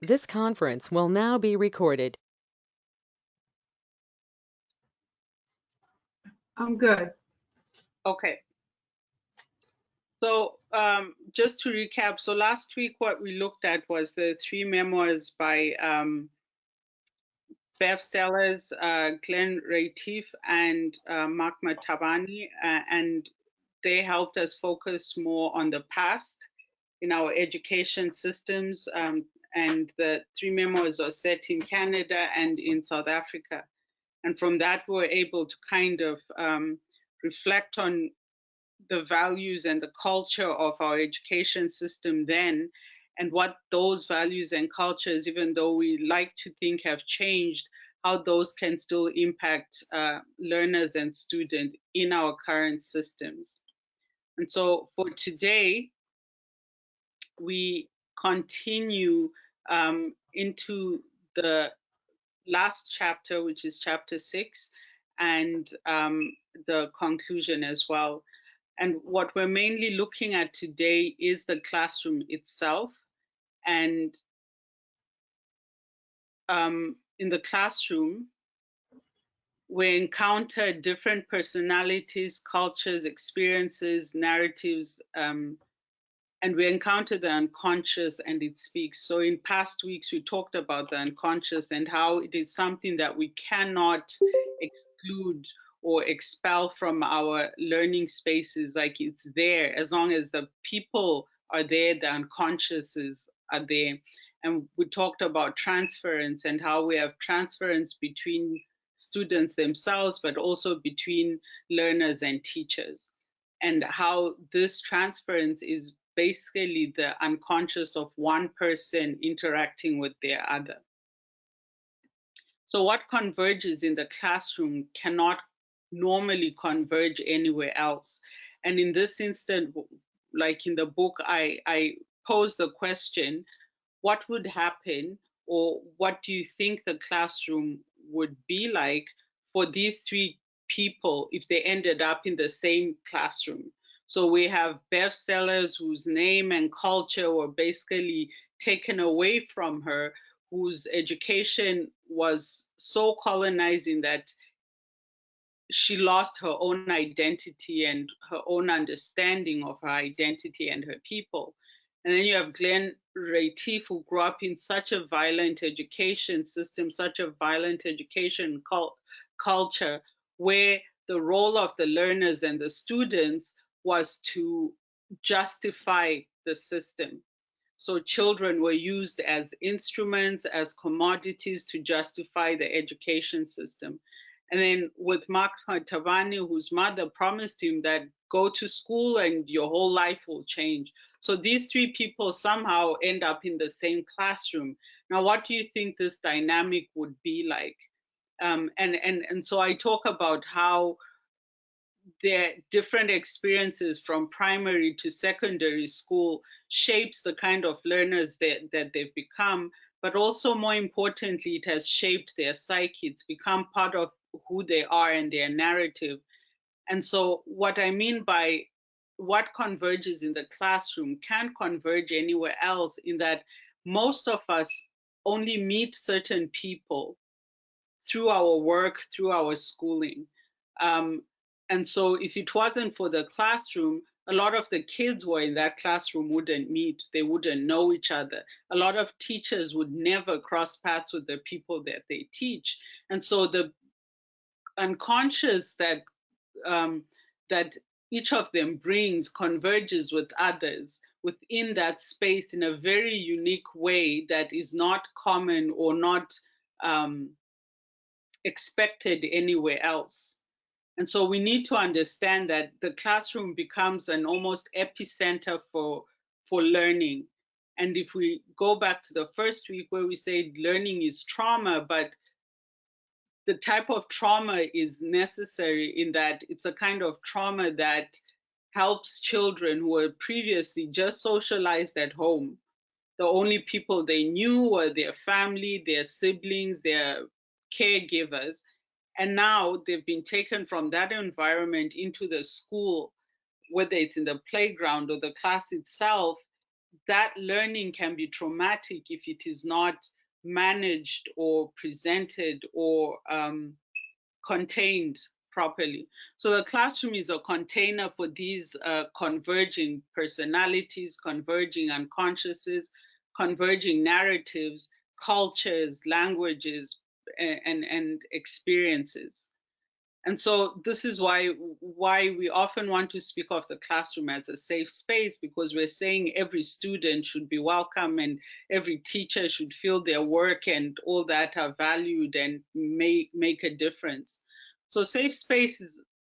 This conference will now be recorded. I'm good. Okay. So just to recap, so last week what we looked at was the three memoirs by Bev Sellers, Glenn Retief, and Mark Matabani, and they helped us focus more on the past in our education systems. And the three memoirs are set in Canada and in South Africa. And from that, we were able to kind of reflect on the values and the culture of our education system then, and what those values and cultures, even though we like to think have changed, how those can still impact learners and students in our current systems. And so for today, we continue into the last chapter, which is chapter 6, and the conclusion as well. And what we're mainly looking at today is the classroom itself. And in the classroom, we encounter different personalities, cultures, experiences, narratives, and we encounter the unconscious and it speaks. So in past weeks, we talked about the unconscious and how it is something that we cannot exclude or expel from our learning spaces. Like it's there as long as the people are there, the unconsciouses are there. And we talked about transference and how we have transference between students themselves, but also between learners and teachers, and how this transference is basically the unconscious of one person interacting with their other. So what converges in the classroom cannot normally converge anywhere else. And in this instance, like in the book, I pose the question, what would happen, or what do you think the classroom would be like for these three people if they ended up in the same classroom? So we have Bev Sellers, whose name and culture were basically taken away from her, whose education was so colonizing that she lost her own identity and her own understanding of her identity and her people. And then you have Glenn Retief, who grew up in such a violent education system, such a violent education culture, where the role of the learners and the students was to justify the system. So children were used as instruments, as commodities to justify the education system. And then with Mark Tavani, whose mother promised him that go to school and your whole life will change. So these three people somehow end up in the same classroom. Now, what do you think this dynamic would be like? And so I talk about how their different experiences from primary to secondary school shapes the kind of learners that they've become, but also more importantly, it has shaped their psyche. It's become part of who they are and their narrative. And so what I mean by what converges in the classroom can't converge anywhere else, in that most of us only meet certain people through our work, through our schooling. Um, and so if it wasn't for the classroom, a lot of the kids who are in that classroom wouldn't meet, they wouldn't know each other. A lot of teachers would never cross paths with the people that they teach. And so the unconscious that each of them brings converges with others within that space in a very unique way that is not common or not um, expected anywhere else. And so we need to understand that the classroom becomes an almost epicenter for learning. And if we go back to the first week where we said learning is trauma, but the type of trauma is necessary in that it's a kind of trauma that helps children who were previously just socialized at home. The only people they knew were their family, their siblings, their caregivers. And now they've been taken from that environment into the school, whether it's in the playground or the class itself. that learning can be traumatic if it is not managed or presented or contained properly. So the classroom is a container for these converging personalities, converging unconsciouses, converging narratives, cultures, languages, and experiences. And so this is why we often want to speak of the classroom as a safe space, because we're saying every student should be welcome and every teacher should feel their work and all that are valued and make a difference. So safe space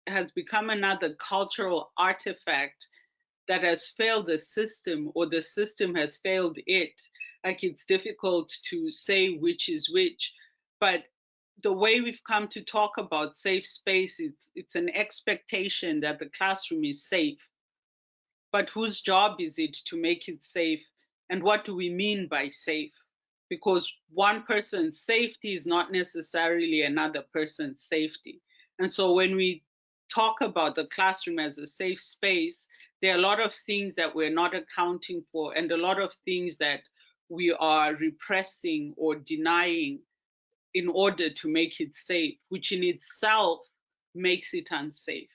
has become another cultural artifact that has failed the system, or the system has failed it. Like, it's difficult to say which is which, but the way we've come to talk about safe space, it's an expectation that the classroom is safe, but whose job is it to make it safe? And what do we mean by safe? Because one person's safety is not necessarily another person's safety. And so when we talk about the classroom as a safe space, there are a lot of things that we're not accounting for, and a lot of things that we are repressing or denying in order to make it safe, which in itself makes it unsafe.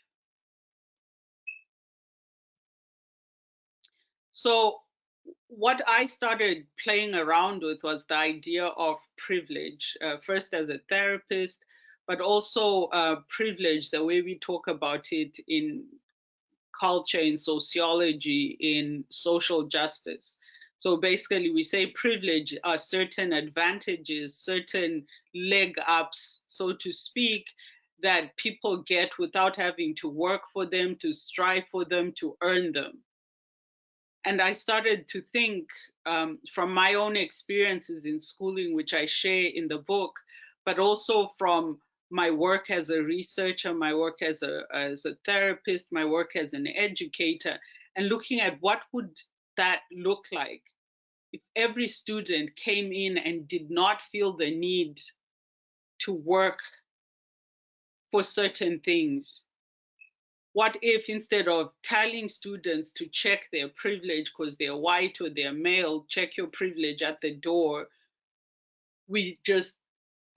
So, what I started playing around with was the idea of privilege, first as a therapist, but also privilege, the way we talk about it in culture, in sociology, in social justice. So basically, we say privilege are certain advantages, certain leg ups, so to speak, that people get without having to work for them, to strive for them, to earn them. And I started to think, from my own experiences in schooling, which I share in the book, but also from my work as a researcher, my work as a therapist, my work as an educator, and looking at what would that look like if every student came in and did not feel the need to work for certain things. What if, instead of telling students to check their privilege because they're white or they're male, check your privilege at the door, we just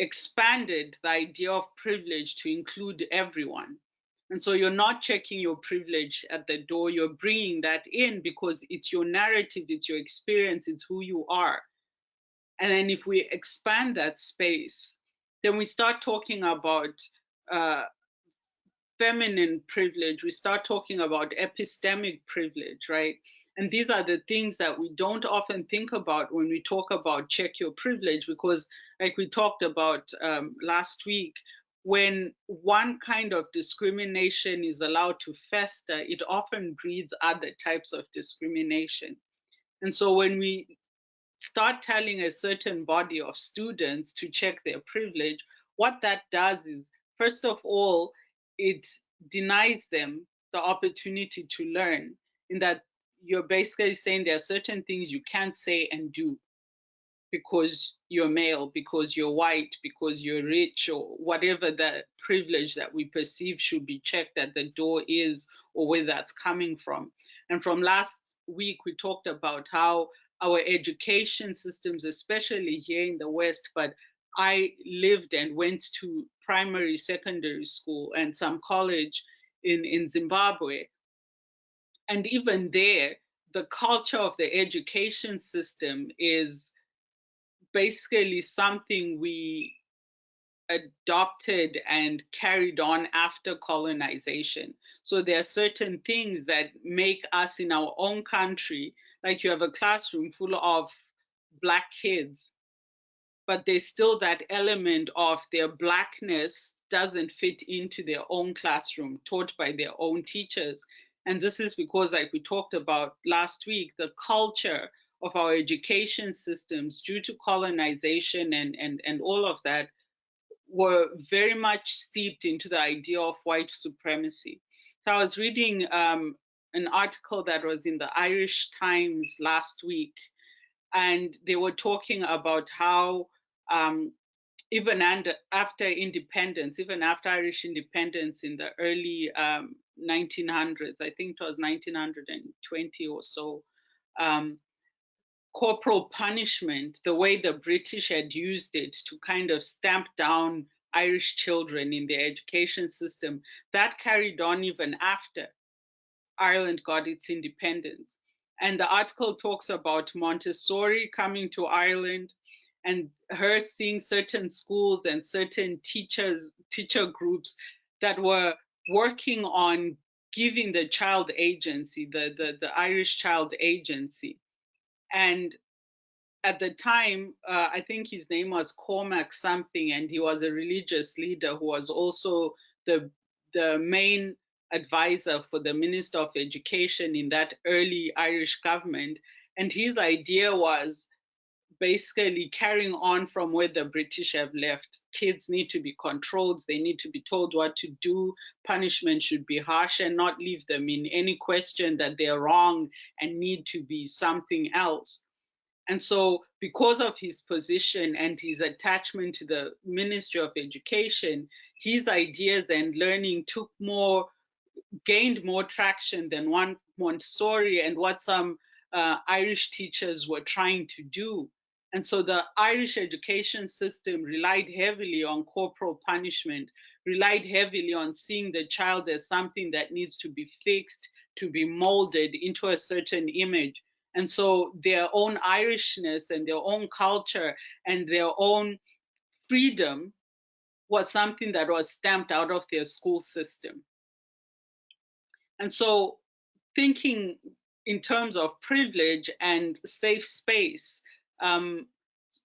expanded the idea of privilege to include everyone? And so you're not checking your privilege at the door, you're bringing that in because it's your narrative, it's your experience, it's who you are. And then if we expand that space, then we start talking about uh, feminine privilege, we start talking about epistemic privilege, right? And these are the things that we don't often think about when we talk about check your privilege, because, like we talked about last week, when one kind of discrimination is allowed to fester, it often breeds other types of discrimination. And so when we start telling a certain body of students to check their privilege, what that does is, first of all, it denies them the opportunity to learn, in that you're basically saying there are certain things you can't say and do because you're male, because you're white, because you're rich, or whatever the privilege that we perceive should be checked at the door is, or where that's coming from. And from last week, we talked about how our education systems, especially here in the West, but I lived and went to primary, secondary school, and some college in Zimbabwe. And even there, the culture of the education system is basically something we adopted and carried on after colonization. So there are certain things that make us in our own country, like you have a classroom full of Black kids, but there's still that element of their Blackness doesn't fit into their own classroom, taught by their own teachers. And this is because, like we talked about last week, the culture of our education systems, due to colonization and all of that, were very much steeped into the idea of white supremacy. So I was reading an article that was in the Irish Times last week, and they were talking about how, even after independence, even after Irish independence in the early 1900s, I think it was 1920 or so, corporal punishment, the way the British had used it to kind of stamp down Irish children in their education system, that carried on even after Ireland got its independence. And the article talks about Montessori coming to Ireland and her seeing certain schools and certain teacher groups that were working on giving the child agency, the Irish child agency. And at the time, I think his name was Cormac something, and he was a religious leader who was also the main advisor for the Minister of Education in that early Irish government. And his idea was basically carrying on from where the British have left. Kids need to be controlled, they need to be told what to do, punishment should be harsh and not leave them in any question that they're wrong and need to be something else. And so, because of his position and his attachment to the Ministry of Education, his ideas and learning gained more traction than one Montessori and what some Irish teachers were trying to do. And so the Irish education system relied heavily on corporal punishment, relied heavily on seeing the child as something that needs to be fixed, to be molded into a certain image. And so their own Irishness and their own culture and their own freedom was something that was stamped out of their school system. And so thinking in terms of privilege and safe space, um,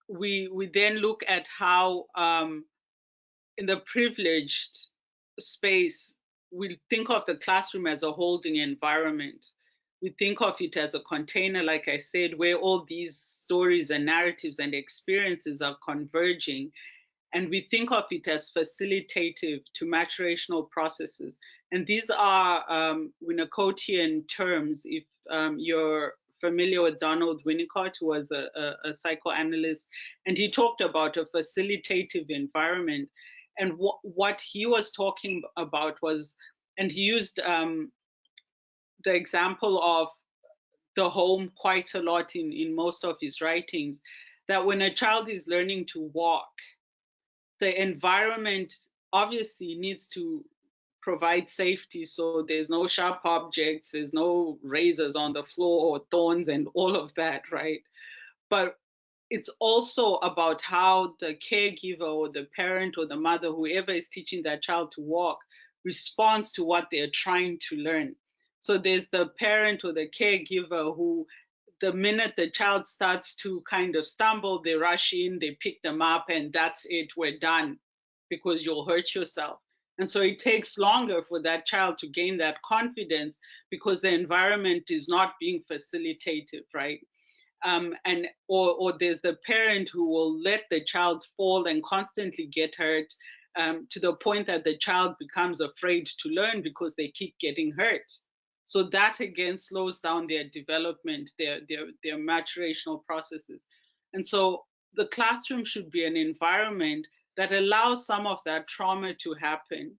we then look at how in the privileged space, we think of the classroom as a holding environment. We think of it as a container, like I said, where all these stories and narratives and experiences are converging. And we think of it as facilitative to maturational processes. And these are Winnicottian terms. If you're familiar with Donald Winnicott, who was a psychoanalyst, and he talked about a facilitative environment. And what he was talking about was, and he used the example of the home quite a lot in most of his writings, that when a child is learning to walk, the environment obviously needs to provide safety, so there's no sharp objects, there's no razors on the floor or thorns and all of that, right? But it's also about how the caregiver or the parent or the mother, whoever is teaching that child to walk, responds to what they're trying to learn. So there's the parent or the caregiver who, the minute the child starts to kind of stumble, they rush in, they pick them up, and that's it, we're done, because you'll hurt yourself. And so it takes longer for that child to gain that confidence because the environment is not being facilitative, right? Or there's the parent who will let the child fall and constantly get hurt, to the point that the child becomes afraid to learn because they keep getting hurt. So that again slows down their development, their maturational processes. And so the classroom should be an environment that allows some of that trauma to happen,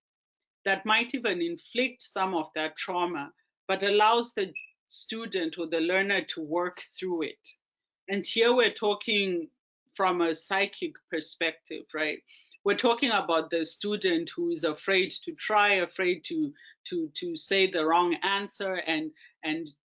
that might even inflict some of that trauma, but allows the student or the learner to work through it. And here we're talking from a psychic perspective, right? We're talking about the student who is afraid to try, afraid to say the wrong answer, and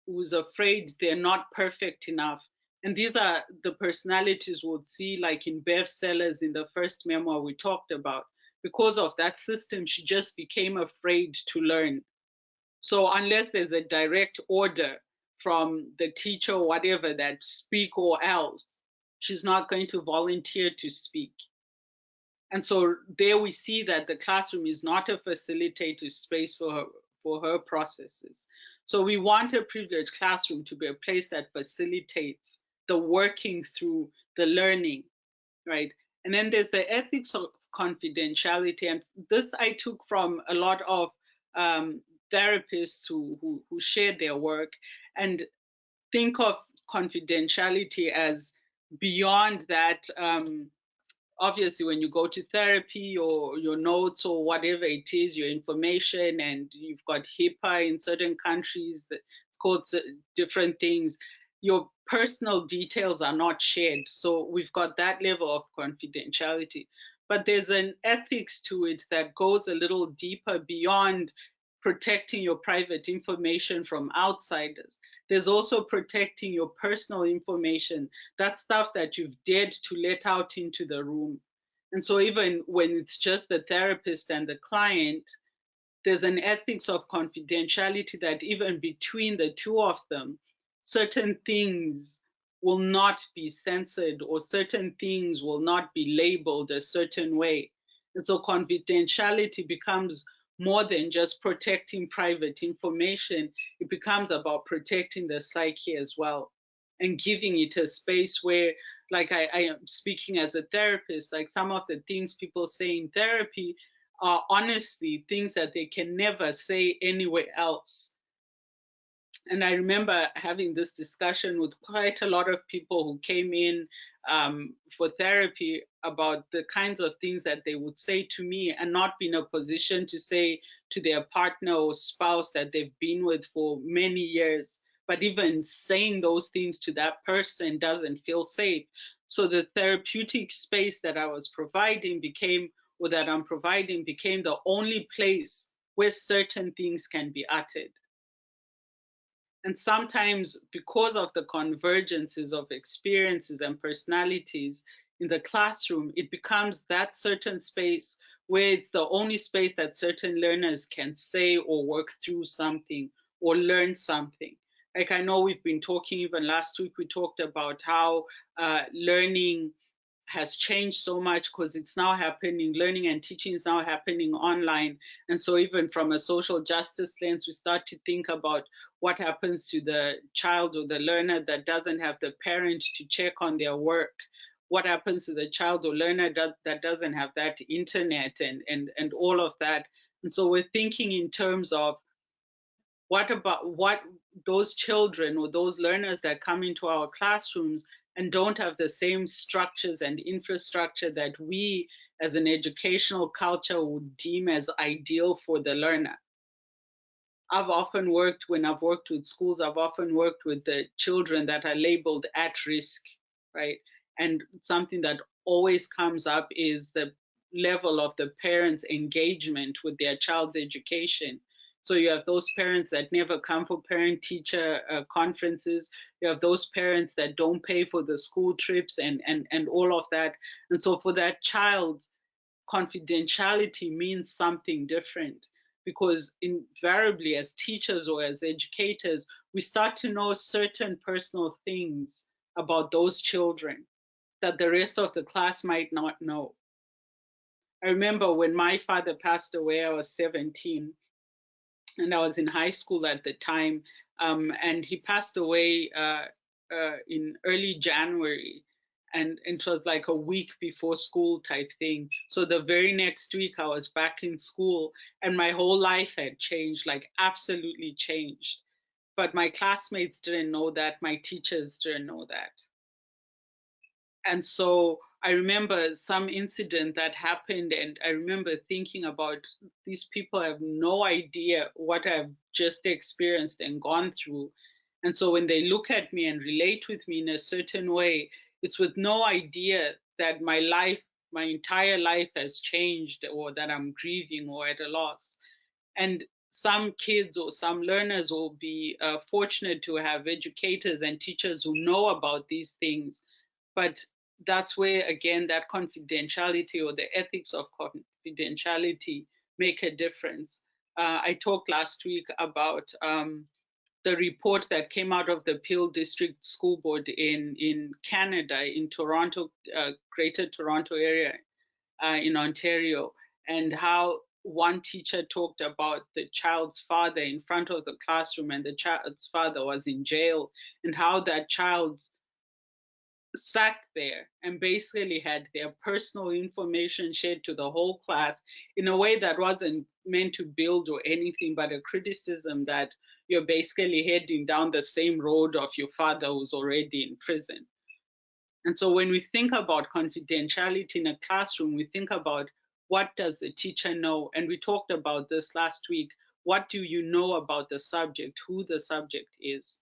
who's afraid they're not perfect enough. And these are the personalities we'll see, like in Bev Sellers in the first memoir we talked about. Because of that system, she just became afraid to learn. So unless there's a direct order from the teacher or whatever that speak or else, she's not going to volunteer to speak. And so there we see that the classroom is not a facilitative space for her processes. So we want a privileged classroom to be a place that facilitates the working through the learning, right? And then there's the ethics of confidentiality. And this I took from a lot of therapists who share their work and think of confidentiality as beyond that. Obviously, when you go to therapy or your notes or whatever it is, your information, and you've got HIPAA in certain countries that it's called different things, your personal details are not shared. So we've got that level of confidentiality. But there's an ethics to it that goes a little deeper beyond protecting your private information from outsiders. There's also protecting your personal information, that stuff that you've dared to let out into the room. And so even when it's just the therapist and the client, there's an ethics of confidentiality that even between the two of them, certain things will not be censored or certain things will not be labeled a certain way. And so confidentiality becomes more than just protecting private information, it becomes about protecting the psyche as well and giving it a space where, like I am speaking as a therapist, like some of the things people say in therapy are honestly things that they can never say anywhere else. And I remember having this discussion with quite a lot of people who came in for therapy about the kinds of things that they would say to me and not be in a position to say to their partner or spouse that they've been with for many years. But even saying those things to that person doesn't feel safe. So the therapeutic space that I was providing became, or that I'm providing, became the only place where certain things can be uttered. And sometimes, because of the convergences of experiences and personalities in the classroom, it becomes that certain space where it's the only space that certain learners can say or work through something or learn something. Like I know we've been talking, even last week, we talked about how learning has changed so much because it's now happening, learning and teaching is now happening online. And so, even from a social justice lens, we start to think about what happens to the child or the learner that doesn't have the parent to check on their work. What happens to the child or learner that doesn't have that internet and all of that. And so, we're thinking in terms of what about what those children or those learners that come into our classrooms and don't have the same structures and infrastructure that we as an educational culture would deem as ideal for the learner. I've often worked, when I've worked with schools, I've often worked with the children that are labeled at risk, right? And something that always comes up is the level of the parents' engagement with their child's education. So you have those parents that never come for parent-teacher conferences. You have those parents that don't pay for the school trips and all of that. And so for that child, confidentiality means something different because invariably as teachers or as educators we start to know certain personal things about those children that the rest of the class might not know. I remember when my father passed away, I was 17 and I was in high school at the time, and he passed away in early January, and it was like a week before school type thing. So the very next week, I was back in school, and my whole life had changed, like absolutely changed. But my classmates didn't know that, my teachers didn't know that. And so I remember some incident that happened, and I remember thinking about these people have no idea what I've just experienced and gone through. And so when they look at me and relate with me in a certain way, it's with no idea that my life, my entire life has changed, or that I'm grieving or at a loss. And some kids or some learners will be fortunate to have educators and teachers who know about these things, but that's where again that confidentiality or the ethics of confidentiality make a difference. I talked last week about the report that came out of the Peel District School Board in Canada, in Toronto, Greater Toronto area, in Ontario, and how one teacher talked about the child's father in front of the classroom, and the child's father was in jail, and how that child sat there and basically had their personal information shared to the whole class in a way that wasn't meant to build or anything, but a criticism that you're basically heading down the same road of your father who's already in prison. And so when we think about confidentiality in a classroom, we think about what does the teacher know? And we talked about this last week. What do you know about the subject, who the subject is?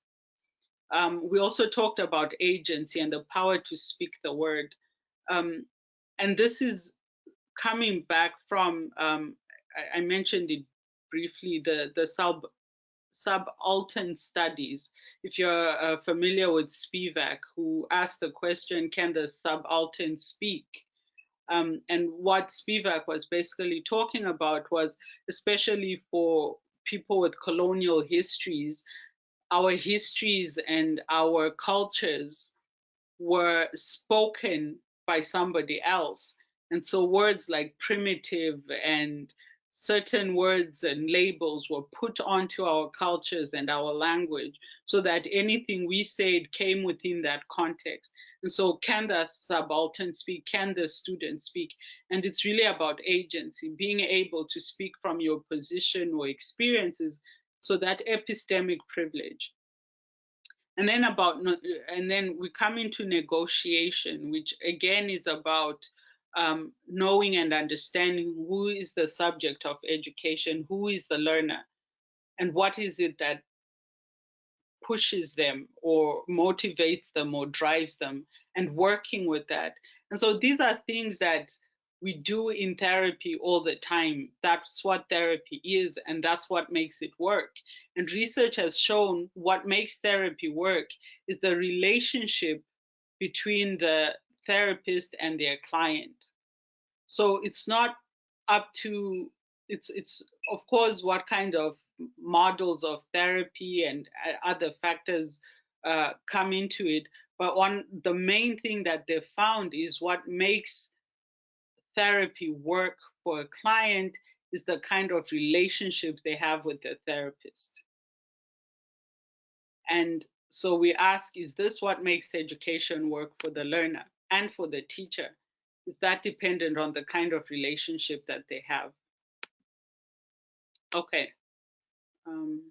We also talked about agency and the power to speak the word. Um, and this is coming back from, I mentioned it briefly, the subaltern studies. If you're familiar with Spivak, who asked the question, can the subaltern speak? And what Spivak was basically talking about was, especially for people with colonial histories, our histories and our cultures were spoken by somebody else. And so words like primitive and certain words and labels were put onto our cultures and our language so that anything we said came within that context. And so, can the subaltern speak? Can the student speak? And it's really about agency, being able to speak from your position or experiences. So, that epistemic privilege. And then we come into negotiation, which again is about knowing and understanding who is the subject of education, who is the learner, and what is it that pushes them or motivates them or drives them, and working with that. And so these are things that we do in therapy all the time. That's what therapy is, and that's what makes it work. And research has shown what makes therapy work is the relationship between the therapist and their client. So it's not up to, it's of course what kind of models of therapy and other factors come into it. But one, the main thing that they found is what makes therapy work for a client is the kind of relationships they have with their therapist. And so we ask, is this what makes education work for the learner and for the teacher? Is that dependent on the kind of relationship that they have? Okay. Um,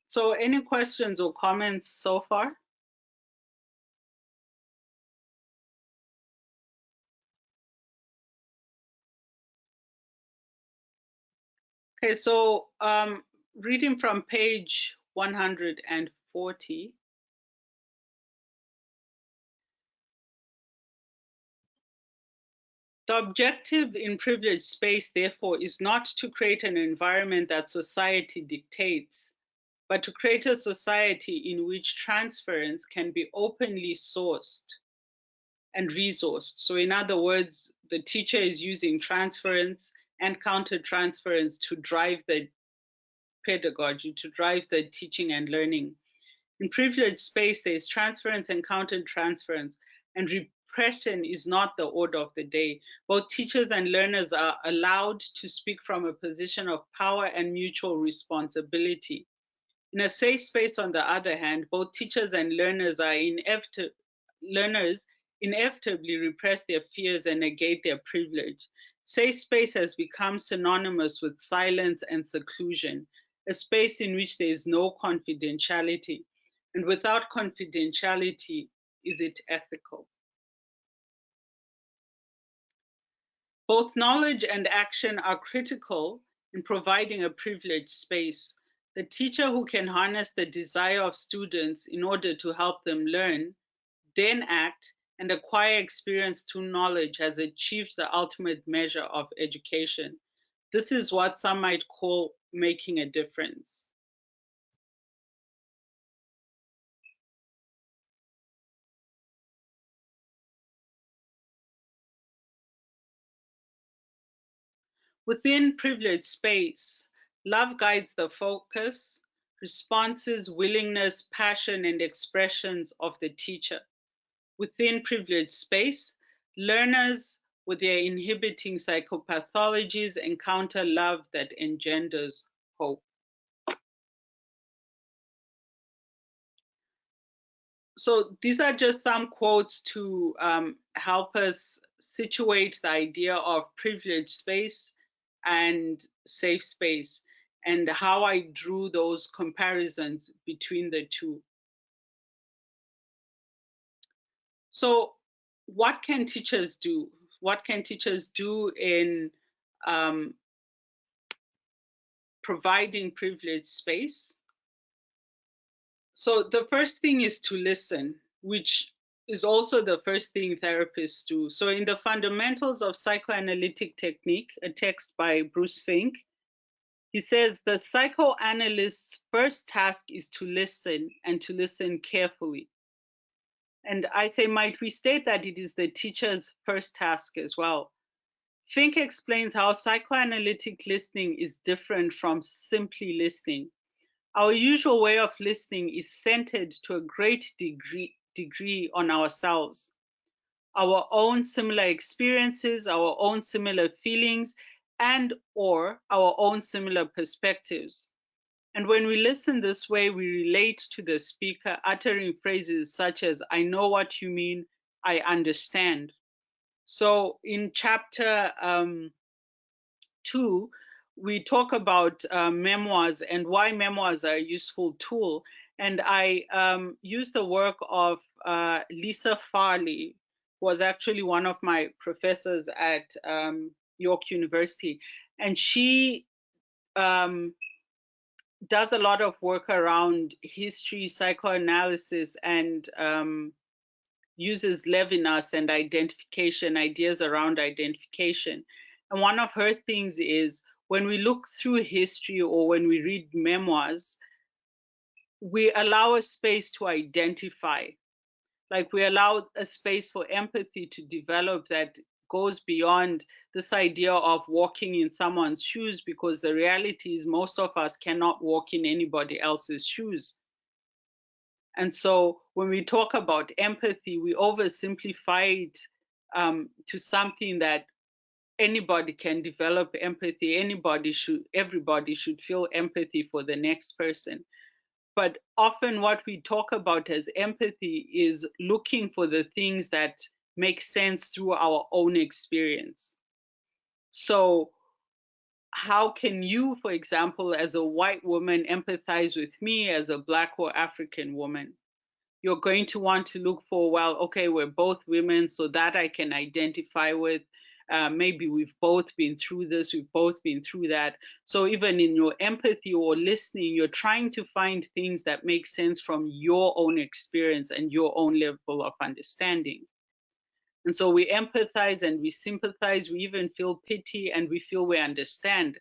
so any questions or comments so far? Okay, so reading from page 140. The objective in privileged space, therefore, is not to create an environment that society dictates, but to create a society in which transference can be openly sourced and resourced. So, in other words, the teacher is using transference and counter-transference to drive the pedagogy, to drive the teaching and learning. In privileged space, there is transference and counter-transference, and repression is not the order of the day. Both teachers and learners are allowed to speak from a position of power and mutual responsibility. In a safe space, on the other hand, both teachers and learners inevitably repress their fears and negate their privilege. Safe space has become synonymous with silence and seclusion, a space in which there is no confidentiality. And without confidentiality, is it ethical? Both knowledge and action are critical in providing a privileged space. The teacher who can harness the desire of students in order to help them learn, then act, and acquire experience through knowledge has achieved the ultimate measure of education. This is what some might call making a difference. Within privileged space, love guides the focus, responses, willingness, passion, and expressions of the teacher. Within privileged space, learners with their inhibiting psychopathologies encounter love that engenders hope. So these are just some quotes to help us situate the idea of privileged space and safe space, and how I drew those comparisons between the two. So, what can teachers do? What can teachers do in providing privileged space. So the first thing is to listen, which is also the first thing therapists do. So in the Fundamentals of Psychoanalytic Technique, a text by Bruce Fink, he says the psychoanalyst's first task is to listen and to listen carefully. And I say, might we state that it is the teacher's first task as well? Fink explains how psychoanalytic listening is different from simply listening. Our usual way of listening is centered to a great degree on ourselves, our own similar experiences, our own similar feelings, and or our own similar perspectives. And when we listen this way, we relate to the speaker, uttering phrases such as, I know what you mean, I understand. So in chapter 2, we talk about memoirs and why memoirs are a useful tool. And I use the work of Lisa Farley, who was actually one of my professors at York University. And she does a lot of work around history, psychoanalysis, and uses Levinas and identification, ideas around identification. And one of her things is when we look through history or when we read memoirs, we allow a space to identify. Like we allow a space for empathy to develop that goes beyond this idea of walking in someone's shoes, because the reality is most of us cannot walk in anybody else's shoes. And so when we talk about empathy, we oversimplify it to something that anybody can develop empathy. Everybody should feel empathy for the next person. But often what we talk about as empathy is looking for the things that make sense through our own experience. So how can you, for example, as a white woman, empathize with me as a Black or African woman? You're going to want to look for, well, okay, we're both women, so that I can identify with. Maybe we've both been through this, we've both been through that. So even in your empathy or listening, you're trying to find things that make sense from your own experience and your own level of understanding. And so we empathize and we sympathize, we even feel pity and we feel we understand.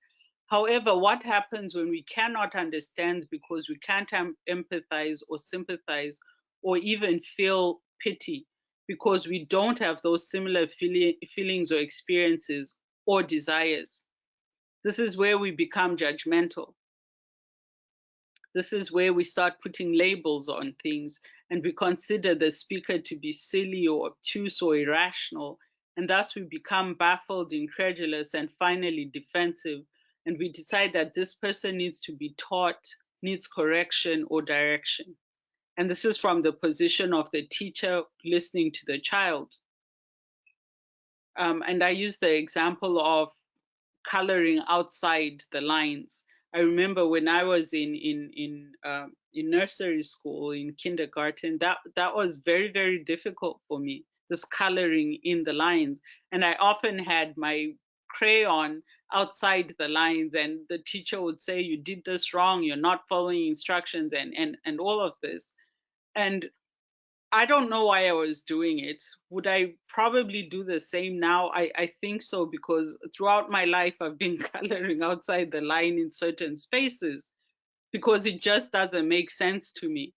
However, what happens when we cannot understand because we can't empathize or sympathize or even feel pity because we don't have those similar feelings or experiences or desires? This is where we become judgmental. This is where we start putting labels on things and we consider the speaker to be silly or obtuse or irrational. And thus we become baffled, incredulous, and finally defensive. And we decide that this person needs to be taught, needs correction or direction. And this is from the position of the teacher listening to the child. And I use the example of coloring outside the lines. I remember when I was in nursery school, in kindergarten, that was very, very difficult for me, this coloring in the lines. And I often had my crayon outside the lines, and the teacher would say, you did this wrong, you're not following instructions, and all of this. And I don't know why I was doing it. Would I probably do the same now? I think so, because throughout my life, I've been coloring outside the line in certain spaces because it just doesn't make sense to me.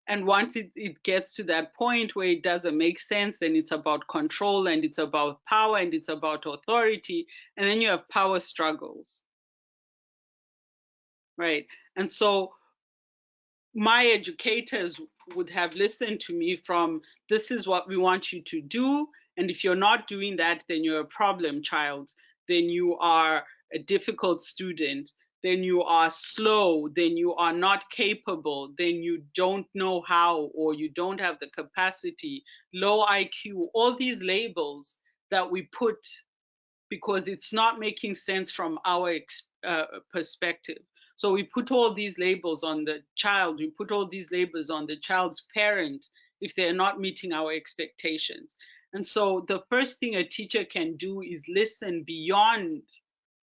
And once it gets to that point where it doesn't make sense, then it's about control and it's about power and it's about authority. And then you have power struggles, right? And so my educators would have listened to me from, this is what we want you to do, and if you're not doing that, then you're a problem child, then you are a difficult student, then you are slow, then you are not capable, then you don't know how, or you don't have the capacity, low IQ, all these labels that we put because it's not making sense from our perspective. So we put all these labels on the child, we put all these labels on the child's parent if they're not meeting our expectations. And so the first thing a teacher can do is listen beyond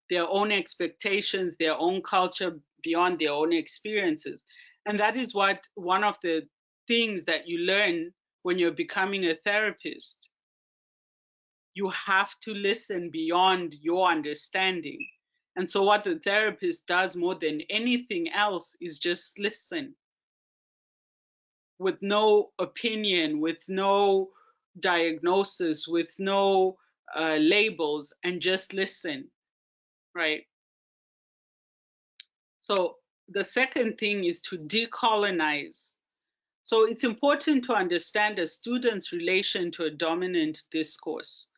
their own expectations, their own culture beyond their own experiences. And that is what one of the things that you learn when you're becoming a therapist. You have to listen beyond your understanding. And so, what the therapist does more than anything else is just listen with no opinion, with no diagnosis, with no labels, and just listen, right? So, the second thing is to decolonize. So, it's important to understand a student's relation to a dominant discourse.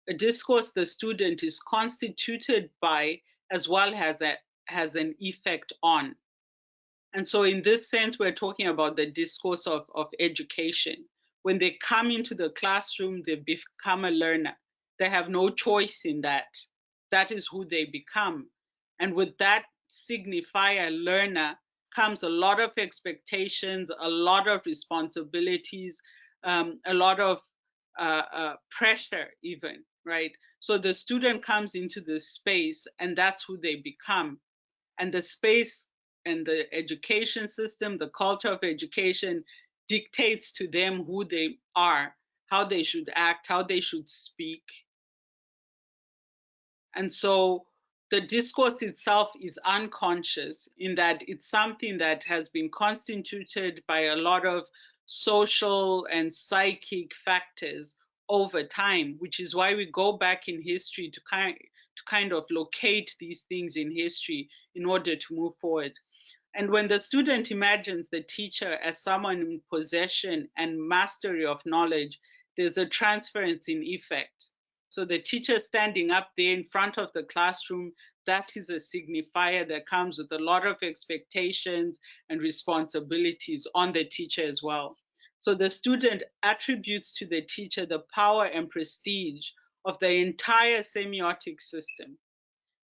A discourse the student is constituted by as well as has an effect on. And so, in this sense, we're talking about the discourse of education. When they come into the classroom, they become a learner. They have no choice in that. That is who they become. And with that signifier learner comes a lot of expectations, a lot of responsibilities, a lot of pressure, even, right? So the student comes into this space, and that's who they become. And the space and the education system, the culture of education dictates to them who they are, how they should act, how they should speak. And so the discourse itself is unconscious in that it's something that has been constituted by a lot of social and psychic factors over time, which is why we go back in history to kind of locate these things in history in order to move forward. And when the student imagines the teacher as someone in possession and mastery of knowledge, there's a transference in effect. So the teacher standing up there in front of the classroom, that is a signifier that comes with a lot of expectations and responsibilities on the teacher as well. So the student attributes to the teacher the power and prestige of the entire semiotic system.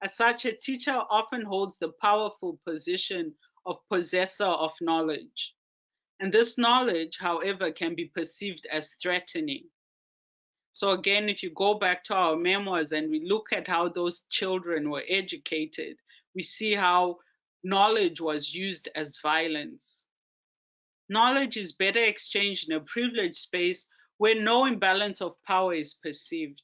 As such, a teacher often holds the powerful position of possessor of knowledge. And this knowledge, however, can be perceived as threatening. So, again, if you go back to our memoirs and we look at how those children were educated, we see how knowledge was used as violence. Knowledge is better exchanged in a privileged space where no imbalance of power is perceived.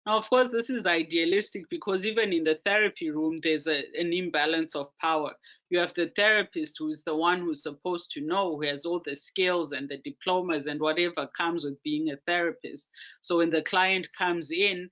Now, of course, this is idealistic because even in the therapy room, there's an imbalance of power. You have the therapist who is the one who's supposed to know, who has all the skills and the diplomas and whatever comes with being a therapist. So when the client comes in,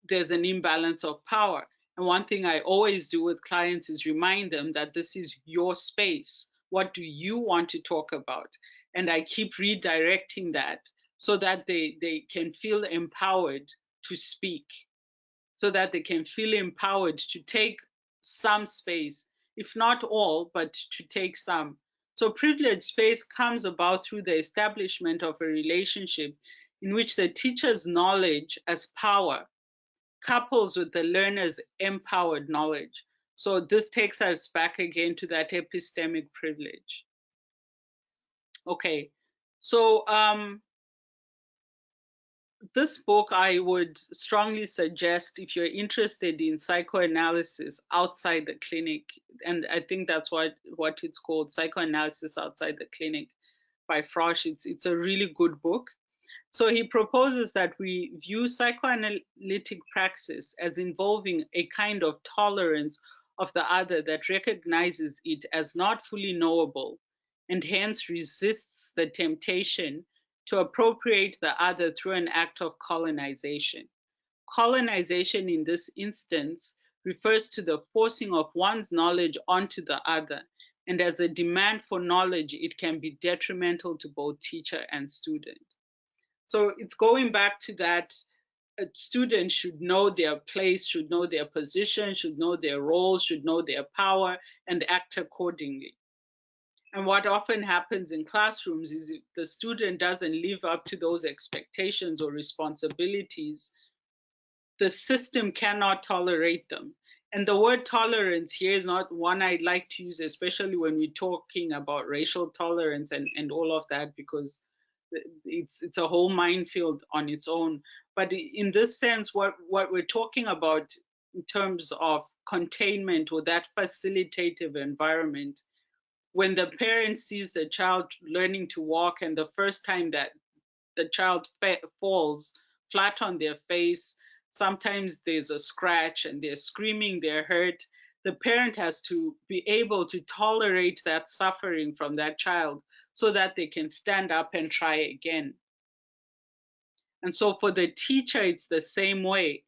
there's an imbalance of power. And one thing I always do with clients is remind them that this is your space. What do you want to talk about? And I keep redirecting that so that they can feel empowered to speak, so that they can feel empowered to take some space, if not all, but to take some. So privileged space comes about through the establishment of a relationship in which the teacher's knowledge as power couples with the learner's empowered knowledge. So this takes us back again to that epistemic privilege. Okay, so this book I would strongly suggest if you're interested in psychoanalysis outside the clinic, and I think that's what it's called, Psychoanalysis Outside the Clinic by Frosch. It's a really good book. So he proposes that we view psychoanalytic praxis as involving a kind of tolerance of the other that recognizes it as not fully knowable and hence resists the temptation to appropriate the other through an act of colonization. Colonization in this instance refers to the forcing of one's knowledge onto the other, and as a demand for knowledge, it can be detrimental to both teacher and student. So it's going back to that students should know their place, should know their position, should know their role, should know their power, and act accordingly. And what often happens in classrooms is if the student doesn't live up to those expectations or responsibilities, the system cannot tolerate them. And the word tolerance here is not one I'd like to use, especially when we're talking about racial tolerance and all of that, because it's a whole minefield on its own. But in this sense, what we're talking about in terms of containment or that facilitative environment, when the parent sees the child learning to walk and the first time that the child falls flat on their face, sometimes there's a scratch and they're screaming, they're hurt. The parent has to be able to tolerate that suffering from that child so that they can stand up and try again. And so for the teacher, it's the same way.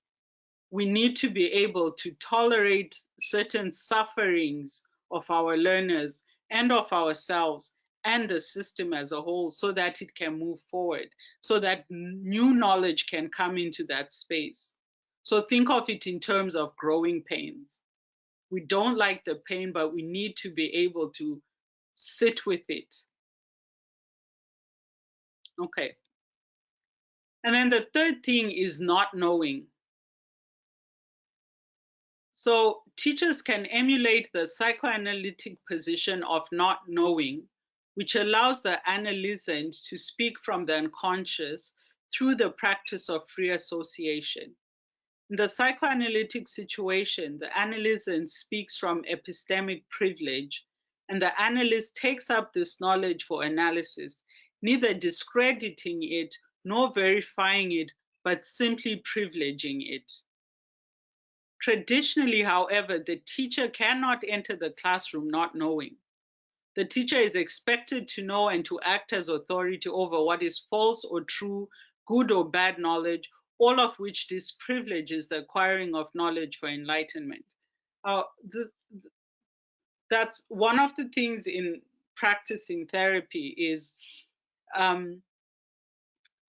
We need to be able to tolerate certain sufferings of our learners and of ourselves and the system as a whole so that it can move forward, so that new knowledge can come into that space. So think of it in terms of growing pains. We don't like the pain, but we need to be able to sit with it. Okay. And then the third thing is not knowing. So teachers can emulate the psychoanalytic position of not knowing, which allows the analysand to speak from the unconscious through the practice of free association. In the psychoanalytic situation, the analysand speaks from epistemic privilege, and the analyst takes up this knowledge for analysis, neither discrediting it nor verifying it, but simply privileging it. Traditionally, however, the teacher cannot enter the classroom not knowing. The teacher is expected to know and to act as authority over what is false or true, good or bad knowledge, all of which disprivileges the acquiring of knowledge for enlightenment. Uh, this, that's one of the things in practicing therapy is um,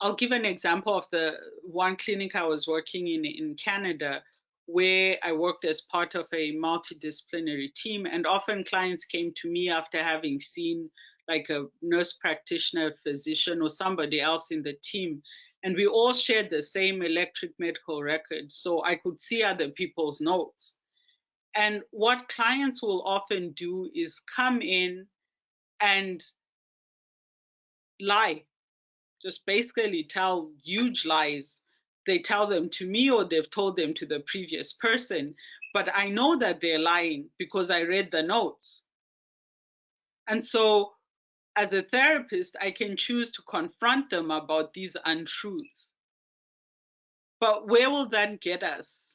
I'll give an example of the one clinic I was working in Canada, where I worked as part of a multidisciplinary team. And often clients came to me after having seen like a nurse practitioner, physician, or somebody else in the team. And we all shared the same electric medical record. So I could see other people's notes. And what clients will often do is come in and lie, just basically tell huge lies. They tell them to me or they've told them to the previous person. But I know that they're lying because I read the notes. And so, as a therapist, I can choose to confront them about these untruths. But where will that get us?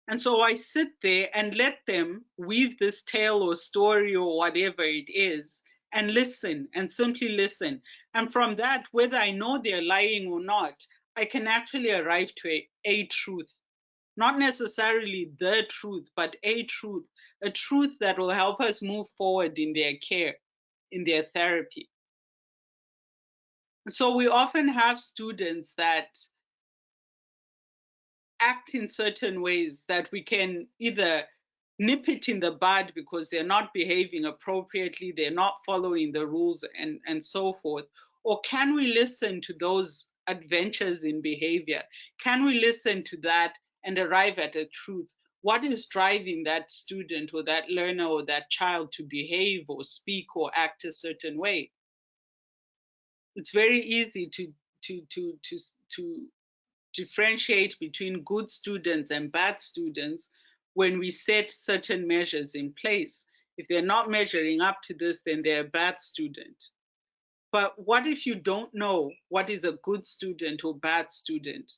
And so I sit there and let them weave this tale or story or whatever it is and listen and simply listen. And from that, whether I know they're lying or not, I can actually arrive to a truth. Not necessarily the truth, but a truth that will help us move forward in their care, in their therapy. So we often have students that act in certain ways that we can either nip it in the bud because they're not behaving appropriately, they're not following the rules, and so forth? Or can we listen to those adventures in behavior? Can we listen to that and arrive at a truth? What is driving that student or that learner or that child to behave or speak or act a certain way? It's very easy to differentiate between good students and bad students when we set certain measures in place. If they're not measuring up to this, then they're a bad student. But what if you don't know what is a good student or bad student?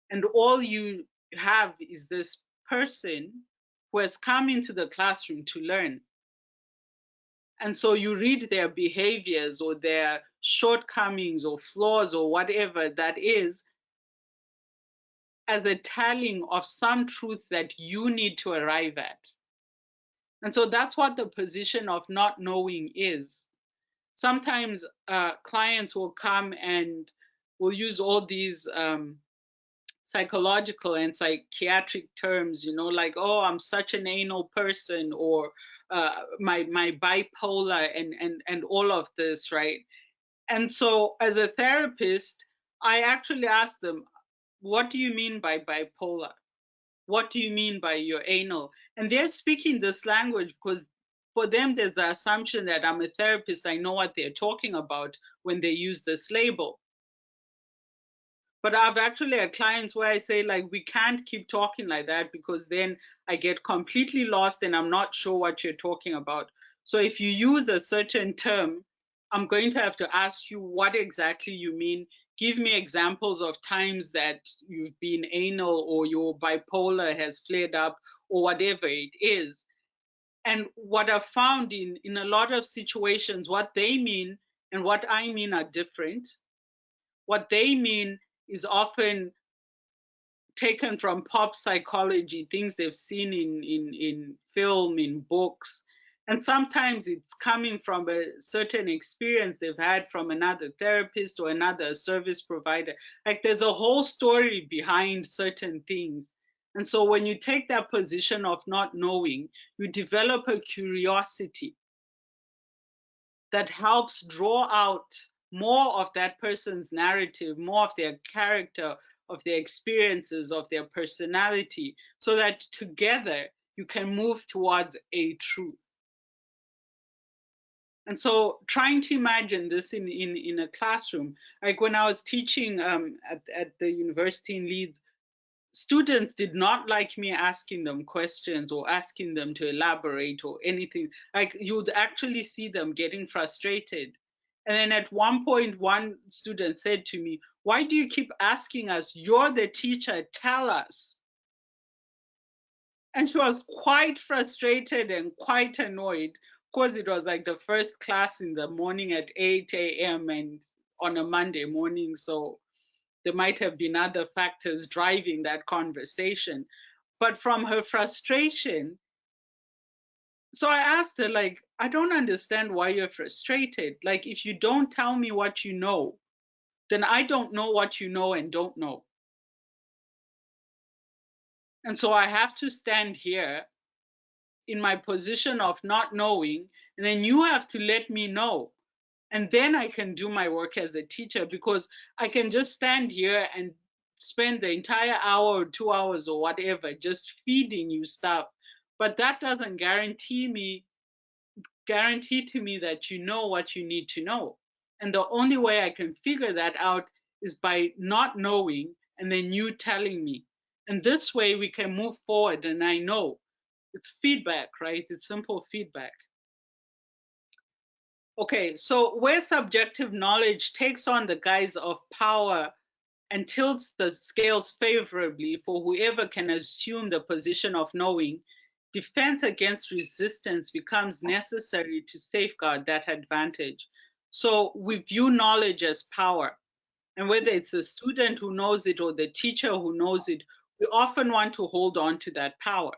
And all you have is this person who has come into the classroom to learn. And so you read their behaviors or their shortcomings or flaws or whatever that is as a telling of some truth that you need to arrive at. And so that's what the position of not knowing is. Sometimes clients will come and will use all these psychological and psychiatric terms, like, oh, I'm such an anal person, or my bipolar, and all of this, right? And so as a therapist, I actually ask them, what do you mean by bipolar? What do you mean by your anal? And they're speaking this language because for them, there's the assumption that I'm a therapist, I know what they're talking about when they use this label. But I've actually had clients where I say, like, we can't keep talking like that because then I get completely lost and I'm not sure what you're talking about. So if you use a certain term, I'm going to have to ask you what exactly you mean. Give me examples of times that you've been anal or your bipolar has flared up or whatever it is. And what I've found in a lot of situations, what they mean and what I mean are different. What they mean is often taken from pop psychology, things they've seen in film, in books. And sometimes it's coming from a certain experience they've had from another therapist or another service provider. Like there's a whole story behind certain things. And so when you take that position of not knowing, you develop a curiosity that helps draw out more of that person's narrative, more of their character, of their experiences, of their personality, so that together you can move towards a truth. And so trying to imagine this in a classroom, like when I was teaching at the university in Leeds, students did not like me asking them questions or asking them to elaborate or anything. Like you'd actually see them getting frustrated. And then at one point, one student said to me, "Why do you keep asking us? You're the teacher, tell us." And she was quite frustrated and quite annoyed. Of course, it was like the first class in the morning at 8 a.m. and on a Monday morning. So there might have been other factors driving that conversation. But from her frustration, so I asked her, like, I don't understand why you're frustrated. Like, if you don't tell me what you know, then I don't know what you know and don't know. And so I have to stand here in my position of not knowing, and then you have to let me know. And then I can do my work as a teacher because I can just stand here and spend the entire hour or 2 hours or whatever just feeding you stuff. But that doesn't guarantee to me that you know what you need to know. And the only way I can figure that out is by not knowing and then you telling me. And this way we can move forward and I know. It's feedback, right? It's simple feedback. Okay, so where subjective knowledge takes on the guise of power and tilts the scales favorably for whoever can assume the position of knowing, defense against resistance becomes necessary to safeguard that advantage. So we view knowledge as power. And whether it's the student who knows it or the teacher who knows it, we often want to hold on to that power.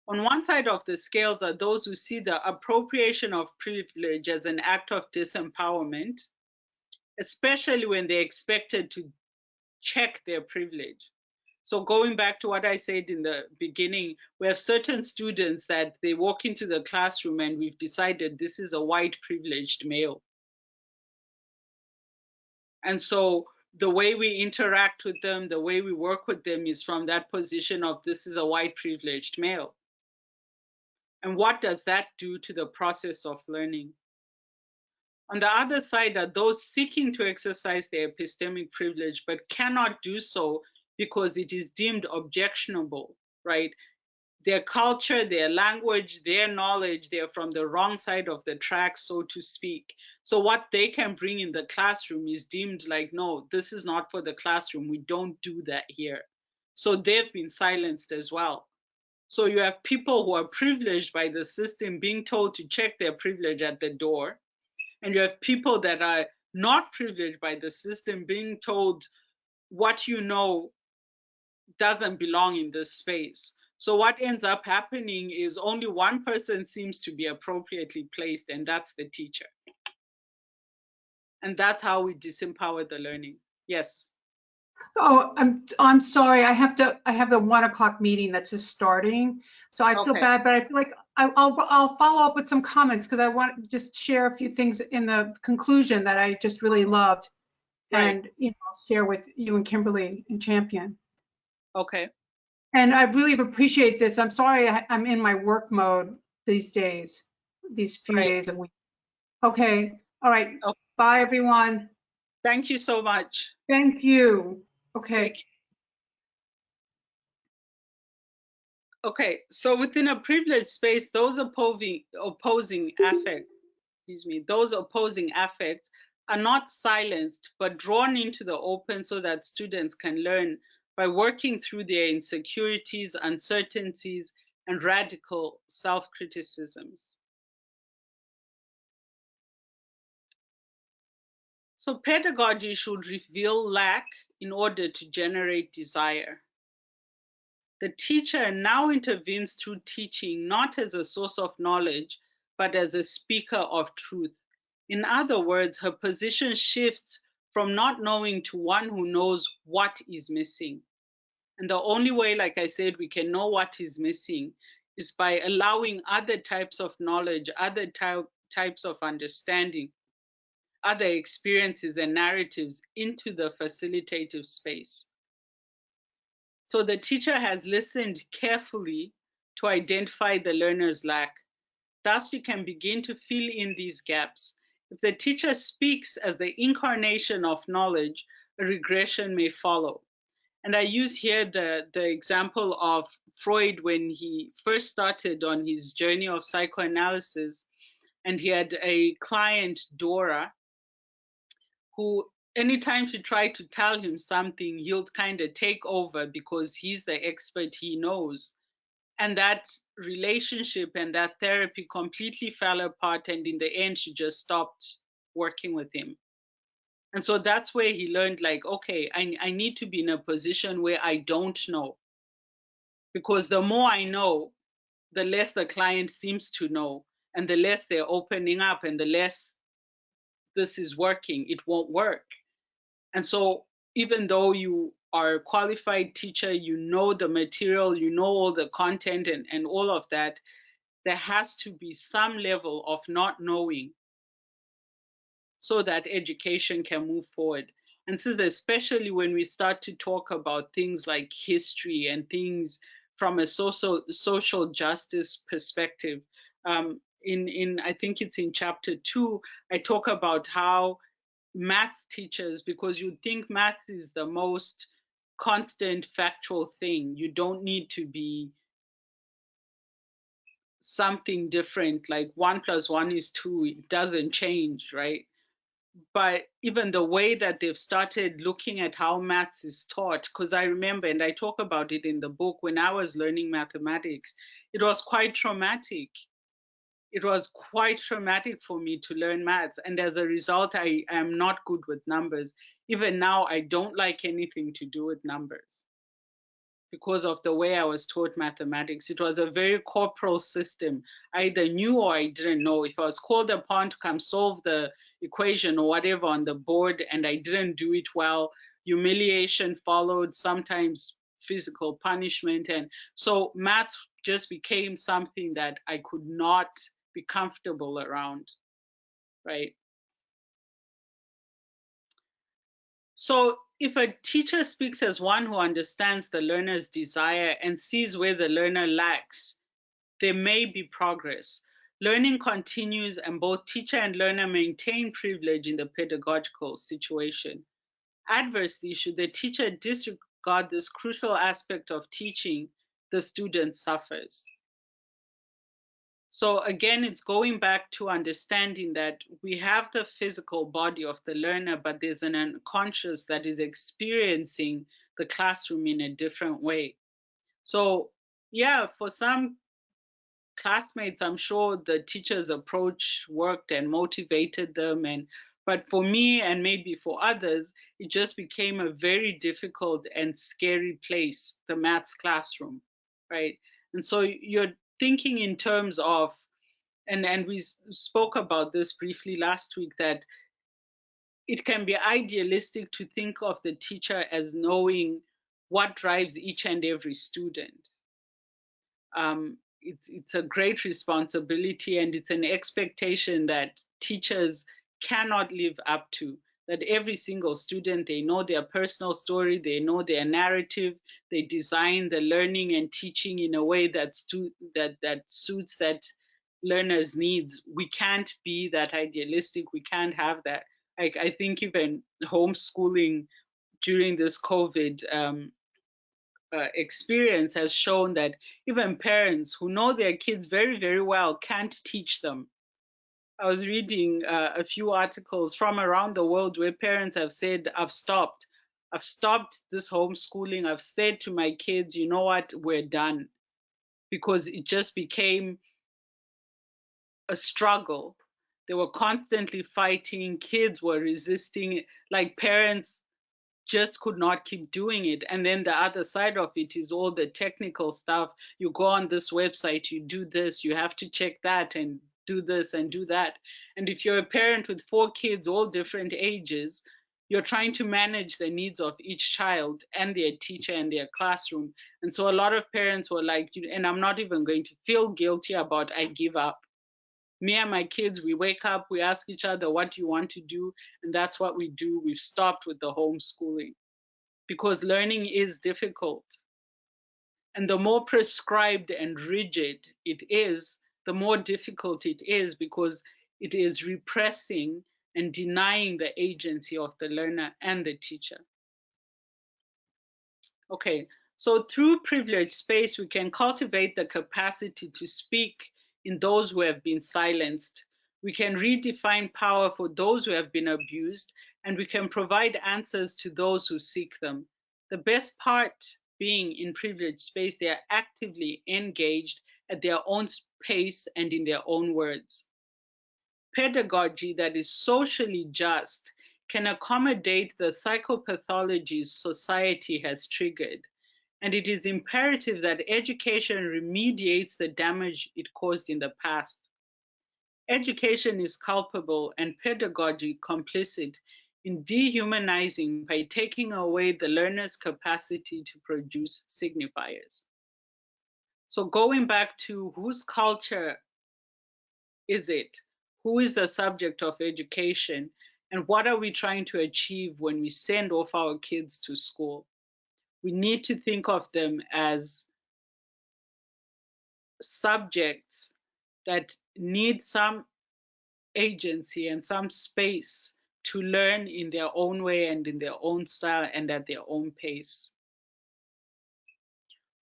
On one side of the scales are those who see the appropriation of privilege as an act of disempowerment, especially when they're expected to check their privilege. So going back to what I said in the beginning, we have certain students that they walk into the classroom and we've decided this is a white privileged male. And so the way we interact with them, the way we work with them is from that position of this is a white privileged male. And what does that do to the process of learning? On the other side are those seeking to exercise their epistemic privilege but cannot do so because it is deemed objectionable, right? Their culture, their language, their knowledge, they're from the wrong side of the track, so to speak. So what they can bring in the classroom is deemed like, no, this is not for the classroom. We don't do that here. So they've been silenced as well. So you have people who are privileged by the system being told to check their privilege at the door. And you have people that are not privileged by the system being told what you know doesn't belong in this space. So what ends up happening is only one person seems to be appropriately placed, and that's the teacher. And that's how we disempower the learning. Yes. Oh, I'm sorry. I have the 1 o'clock meeting that's just starting. So I feel Okay. bad, but I feel like I'll follow up with some comments because I want to just share a few things in the conclusion that I just really loved. Right. And I'll share with you and Kimberly and Champion. Okay. And I really appreciate this. I'm sorry I'm in my work mode these days, these few Right. days a week. Okay. All right. Okay. Bye, everyone. Thank you so much. Thank you. Okay. Thank you. Okay, so within a privileged space, those opposing affects, those opposing affects are not silenced, but drawn into the open so that students can learn by working through their insecurities, uncertainties, and radical self-criticisms. So pedagogy should reveal lack in order to generate desire. The teacher now intervenes through teaching, not as a source of knowledge, but as a speaker of truth. In other words, her position shifts from not knowing to one who knows what is missing. And the only way, like I said, we can know what is missing is by allowing other types of knowledge, other types of understanding, other experiences and narratives into the facilitative space. So the teacher has listened carefully to identify the learner's lack. Thus, we can begin to fill in these gaps. If the teacher speaks as the incarnation of knowledge, a regression may follow. And I use here the example of Freud when he first started on his journey of psychoanalysis, and he had a client, Dora, who anytime she tried to tell him something, he'll kind of take over because he's the expert, he knows. And that relationship and that therapy completely fell apart. And in the end, she just stopped working with him. And so that's where he learned, like, okay, I need to be in a position where I don't know. Because the more I know, the less the client seems to know. And the less they're opening up and the less this is working, it won't work. And so even though you are a qualified teacher, you know the material, you know all the content and all of that, there has to be some level of not knowing so that education can move forward. And this is especially when we start to talk about things like history and things from a social justice perspective. In I think it's in chapter 2, I talk about how maths teachers, because you think math is the most constant factual thing. You don't need to be something different, like 1+1 is 2, it doesn't change, right? But even the way that they've started looking at how maths is taught, because I remember, and I talk about it in the book, when I was learning mathematics, it was quite traumatic. It was quite traumatic for me to learn maths. And as a result, I am not good with numbers. Even now, I don't like anything to do with numbers because of the way I was taught mathematics. It was a very corporal system. I either knew or I didn't know. If I was called upon to come solve the equation or whatever on the board and I didn't do it well, humiliation followed, sometimes physical punishment. And so maths just became something that I could not be comfortable around, right? So if a teacher speaks as one who understands the learner's desire and sees where the learner lacks, there may be progress. Learning continues and both teacher and learner maintain privilege in the pedagogical situation. Adversely, should the teacher disregard this crucial aspect of teaching, the student suffers. So again, it's going back to understanding that we have the physical body of the learner, but there's an unconscious that is experiencing the classroom in a different way. So yeah, for some classmates, I'm sure the teacher's approach worked and motivated them. But for me and maybe for others, it just became a very difficult and scary place, the maths classroom, right? And so you're thinking in terms of, and we spoke about this briefly last week, that it can be idealistic to think of the teacher as knowing what drives each and every student. It's a great responsibility and it's an expectation that teachers cannot live up to. That every single student, they know their personal story, they know their narrative, they design the learning and teaching in a way that suits that learner's needs. We can't be that idealistic. We can't have that. I think even homeschooling during this COVID experience has shown that even parents who know their kids very, very well can't teach them. I was reading a few articles from around the world where parents have said, I've stopped. I've stopped this homeschooling. I've said to my kids, you know what, we're done. Because it just became a struggle. They were constantly fighting, kids were resisting, like parents just could not keep doing it. And then the other side of it is all the technical stuff. You go on this website, you do this, you have to check that and do this and do that. And if you're a parent with 4 kids, all different ages, you're trying to manage the needs of each child and their teacher and their classroom. And so a lot of parents were like, and I'm not even going to feel guilty about I give up. Me and my kids, we wake up, we ask each other, what do you want to do? And that's what we do. We've stopped with the homeschooling because learning is difficult. And the more prescribed and rigid it is, the more difficult it is because it is repressing and denying the agency of the learner and the teacher. Okay, so through privileged space, we can cultivate the capacity to speak in those who have been silenced. We can redefine power for those who have been abused, and we can provide answers to those who seek them. The best part being in privileged space, they are actively engaged at their own pace and in their own words. Pedagogy that is socially just can accommodate the psychopathologies society has triggered, and it is imperative that education remediates the damage it caused in the past. Education is culpable and pedagogy complicit in dehumanizing by taking away the learner's capacity to produce signifiers. So going back to whose culture is it? Who is the subject of education? And what are we trying to achieve when we send off our kids to school? We need to think of them as subjects that need some agency and some space to learn in their own way and in their own style and at their own pace.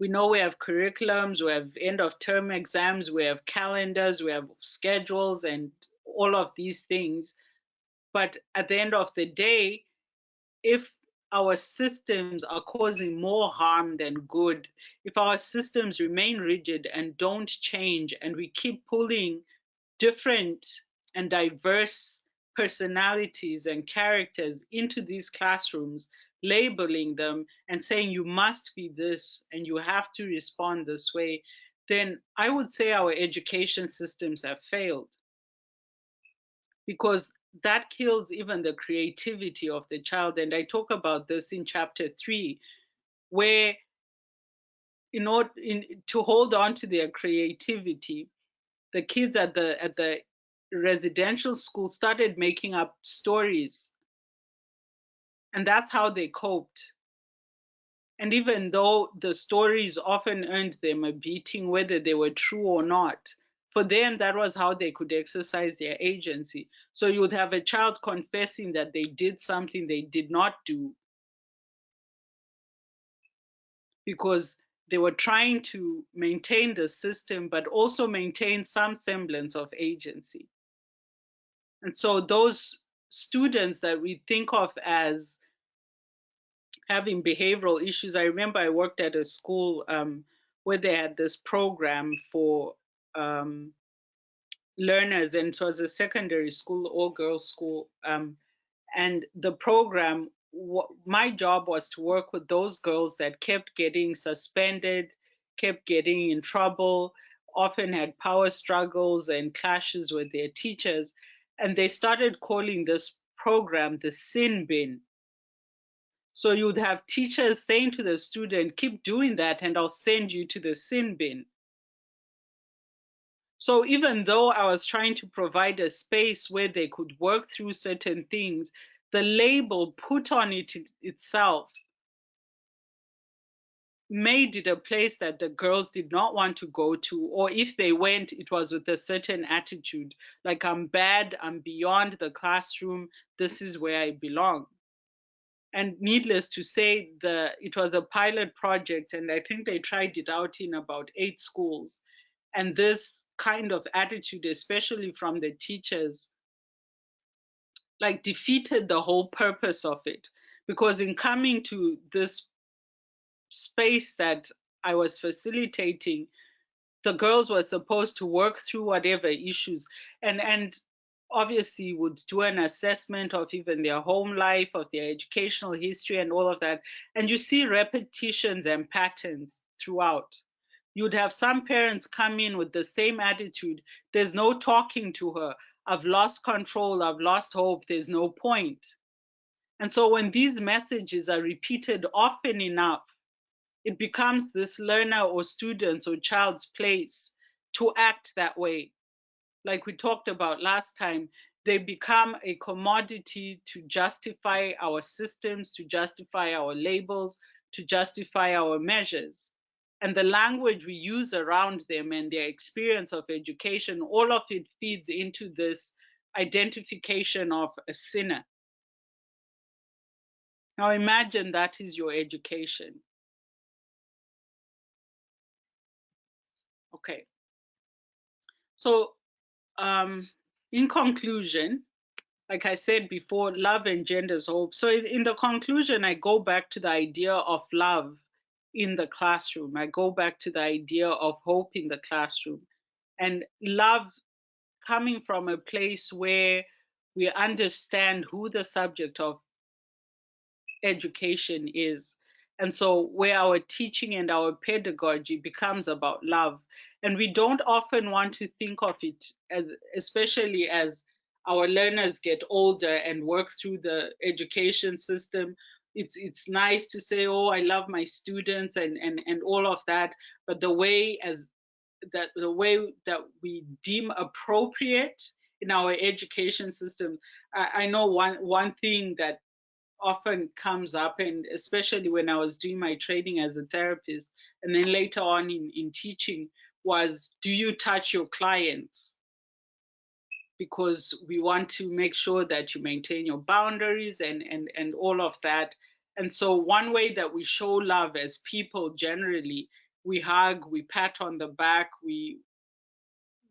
We know we have curriculums, we have end of term exams, we have calendars, we have schedules and all of these things. But at the end of the day, if our systems are causing more harm than good, if our systems remain rigid and don't change, and we keep pulling different and diverse personalities and characters into these classrooms, labeling them and saying you must be this and you have to respond this way, then I would say our education systems have failed, because that kills even the creativity of the child. And I talk about this in chapter 3, where to hold on to their creativity, the kids at the residential school started making up stories, and that's how they coped. And even though the stories often earned them a beating, whether they were true or not, for them, that was how they could exercise their agency. So you would have a child confessing that they did something they did not do because they were trying to maintain the system, but also maintain some semblance of agency. And so those students that we think of as having behavioral issues, I remember I worked at a school where they had this program for learners, and it was a secondary school, all girls school. And the program, my job was to work with those girls that kept getting suspended, kept getting in trouble, often had power struggles and clashes with their teachers. And they started calling this program the sin bin. So you'd have teachers saying to the student, keep doing that and I'll send you to the sin bin. So even though I was trying to provide a space where they could work through certain things, the label put on it itself made it a place that the girls did not want to go to, or if they went, it was with a certain attitude, like I'm bad, I'm beyond the classroom, this is where I belong. And needless to say, it was a pilot project, and I think they tried it out in about 8 schools. And this kind of attitude, especially from the teachers, like defeated the whole purpose of it. Because in coming to this space that I was facilitating, the girls were supposed to work through whatever issues, and obviously would do an assessment of even their home life, of their educational history and all of that. And you see repetitions and patterns throughout. You'd have some parents come in with the same attitude. There's no talking to her. I've lost control. I've lost hope. There's no point. And so when these messages are repeated often enough, it becomes this learner or student's or child's place to act that way. Like we talked about last time, they become a commodity to justify our systems, to justify our labels, to justify our measures. And the language we use around them and their experience of education, all of it feeds into this identification of a sinner. Now imagine that is your education. Okay. So in conclusion, like I said before, love engenders hope. So in the conclusion, I go back to the idea of love in the classroom. I go back to the idea of hope in the classroom. And love coming from a place where we understand who the subject of education is. And so where our teaching and our pedagogy becomes about love. And we don't often want to think of it as, especially as our learners get older and work through the education system. It's nice to say, oh, I love my students and all of that. But the way that we deem appropriate in our education system, I know one thing that often comes up, and especially when I was doing my training as a therapist and then later on in teaching, was, do you touch your clients? Because we want to make sure that you maintain your boundaries and all of that. And so one way that we show love as people generally, we hug, we pat on the back, we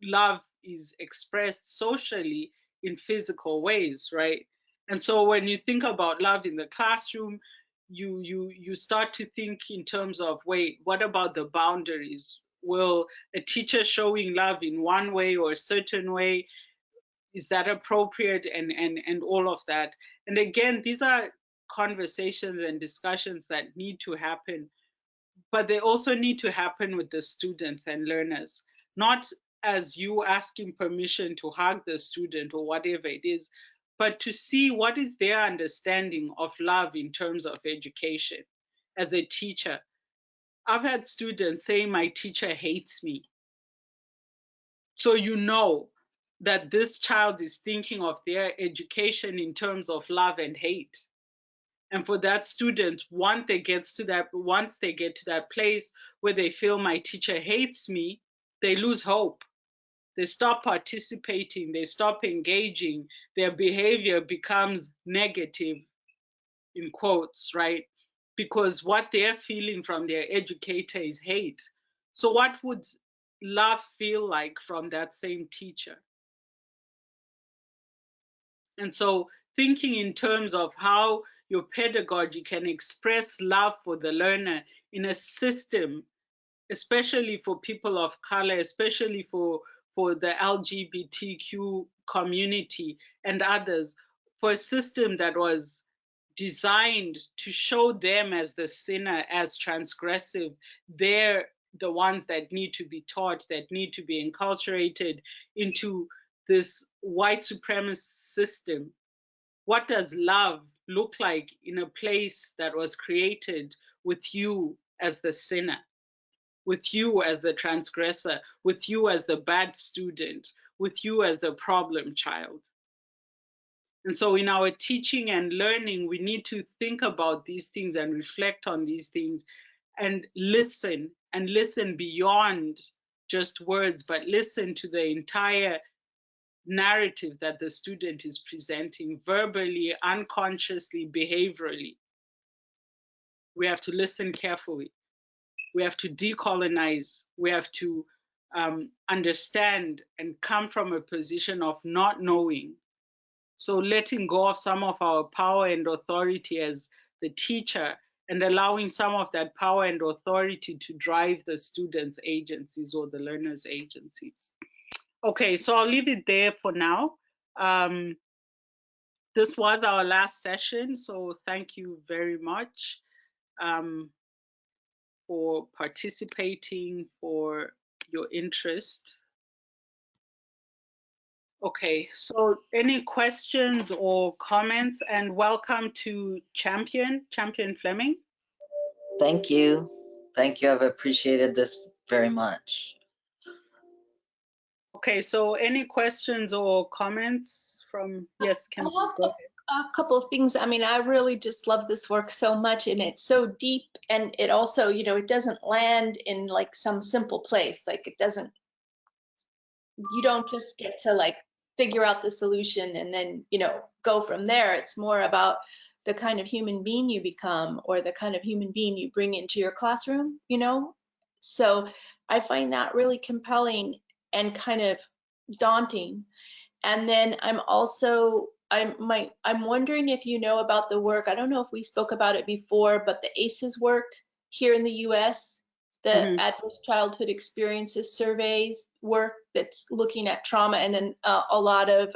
love is expressed socially in physical ways, right? And so when you think about love in the classroom, you start to think in terms of, wait, what about the boundaries? Will a teacher showing love in one way or a certain way, is that appropriate, and all of that? And again, these are conversations and discussions that need to happen, but they also need to happen with the students and learners, not as you asking permission to hug the student or whatever it is, but to see what is their understanding of love in terms of education. As a teacher, I've had students say, my teacher hates me. So you know that this child is thinking of their education in terms of love and hate. And for that student, once they get to that place where they feel my teacher hates me, they lose hope. They stop participating, they stop engaging, their behavior becomes negative, in quotes, right? Because what they're feeling from their educator is hate. So what would love feel like from that same teacher? And so thinking in terms of how your pedagogy can express love for the learner in a system, especially for people of color, especially for the LGBTQ community and others, for a system that was designed to show them as the sinner, as transgressive. They're the ones that need to be taught, that need to be enculturated into this white supremacist system. What does love look like in a place that was created with you as the sinner, with you as the transgressor, with you as the bad student, with you as the problem child? And so in our teaching and learning, we need to think about these things and reflect on these things and listen beyond just words, but listen to the entire narrative that the student is presenting verbally, unconsciously, behaviorally. We have to listen carefully. We have to decolonize. We have to understand and come from a position of not knowing. So letting go of some of our power and authority as the teacher and allowing some of that power and authority to drive the students' agencies or the learners' agencies. Okay, so I'll leave it there for now. This was our last session, so thank you very much for participating, for your interest. Okay, so any questions or comments? And welcome to Champion Fleming. Thank you. Thank you. I've appreciated this very much. Okay, so any questions or comments from, yes, can go ahead. A couple of things. I mean, I really just love this work so much, and it's so deep, and it also, you know, it doesn't land in like some simple place. Like it doesn't, you don't just get to like figure out the solution and then, you know, go from there. It's more about the kind of human being you become or the kind of human being you bring into your classroom, you know? So I find that really compelling and kind of daunting. And then I'm wondering if you know about the work. I don't know if we spoke about it before, but the ACEs work here in the US, the Adverse Childhood Experiences Surveys work that's looking at trauma. And then a lot of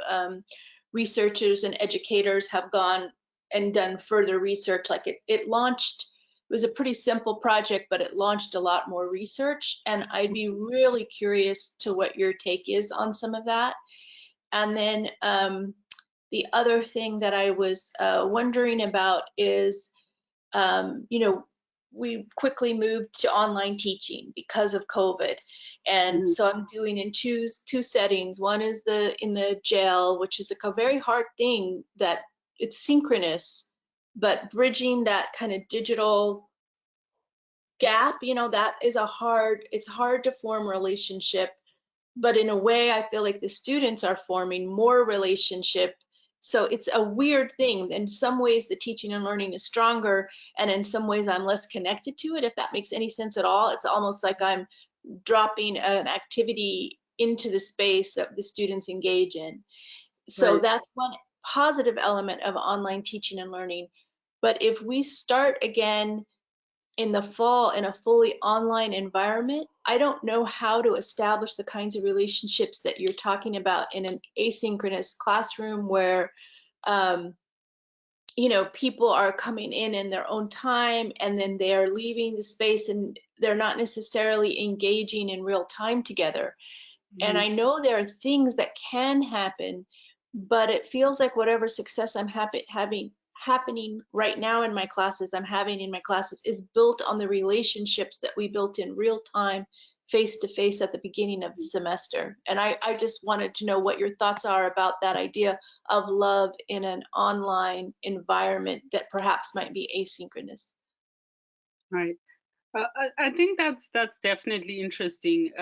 researchers and educators have gone and done further research. Like it launched, it was a pretty simple project, but it launched a lot more research. And I'd be really curious to what your take is on some of that. And then the other thing that I was wondering about is, you know, we quickly moved to online teaching because of COVID. And so I'm doing in two settings. One is in the jail, which is a very hard thing that it's synchronous, but bridging that kind of digital gap, you know, that is it's hard to form relationship. But in a way, I feel like the students are forming more relationship. So it's a weird thing. In some ways, the teaching and learning is stronger, and in some ways, I'm less connected to it, if that makes any sense at all. It's almost like I'm dropping an activity into the space that the students engage in. So Right. that's one positive element of online teaching and learning. But if we start again in the fall in a fully online environment, I don't know how to establish the kinds of relationships that you're talking about in an asynchronous classroom where, you know, people are coming in their own time and then they are leaving the space and they're not necessarily engaging in real time together. And I know there are things that can happen, but it feels like whatever success I'm happening right now in my classes, is built on the relationships that we built in real time, face to face at the beginning of the semester. And I just wanted to know what your thoughts are about that idea of love in an online environment that perhaps might be asynchronous. Right. I think that's definitely interesting.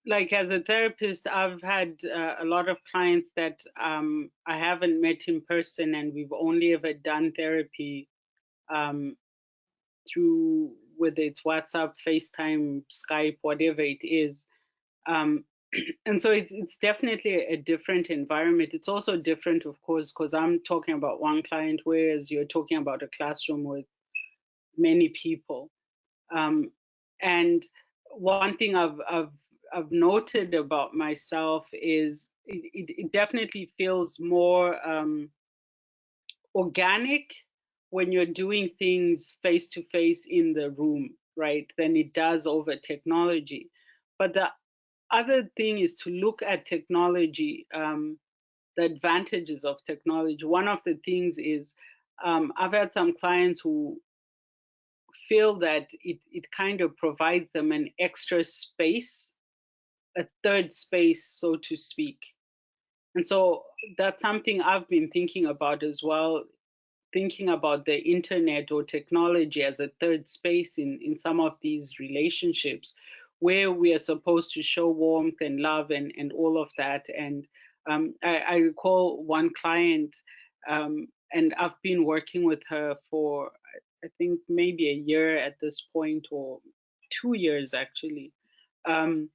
Like as a therapist, I've had a lot of clients that I haven't met in person, and we've only ever done therapy through, whether it's WhatsApp, FaceTime, Skype, whatever it is. And so it's definitely a different environment. It's also different, of course, because I'm talking about one client, whereas you're talking about a classroom with many people. And one thing I've noted about myself is it definitely feels more organic when you're doing things face to face in the room, right, than it does over technology. But the other thing is to look at technology, the advantages of technology. One of the things is I've had some clients who feel that it kind of provides them an extra space, a third space, so to speak. And so that's something I've been thinking about as well. thinking about the internet or technology as a third space in some of these relationships where we are supposed to show warmth and love and all of that. And I recall one client, and I've been working with her for, I think, maybe a year at this point, or 2 years actually. And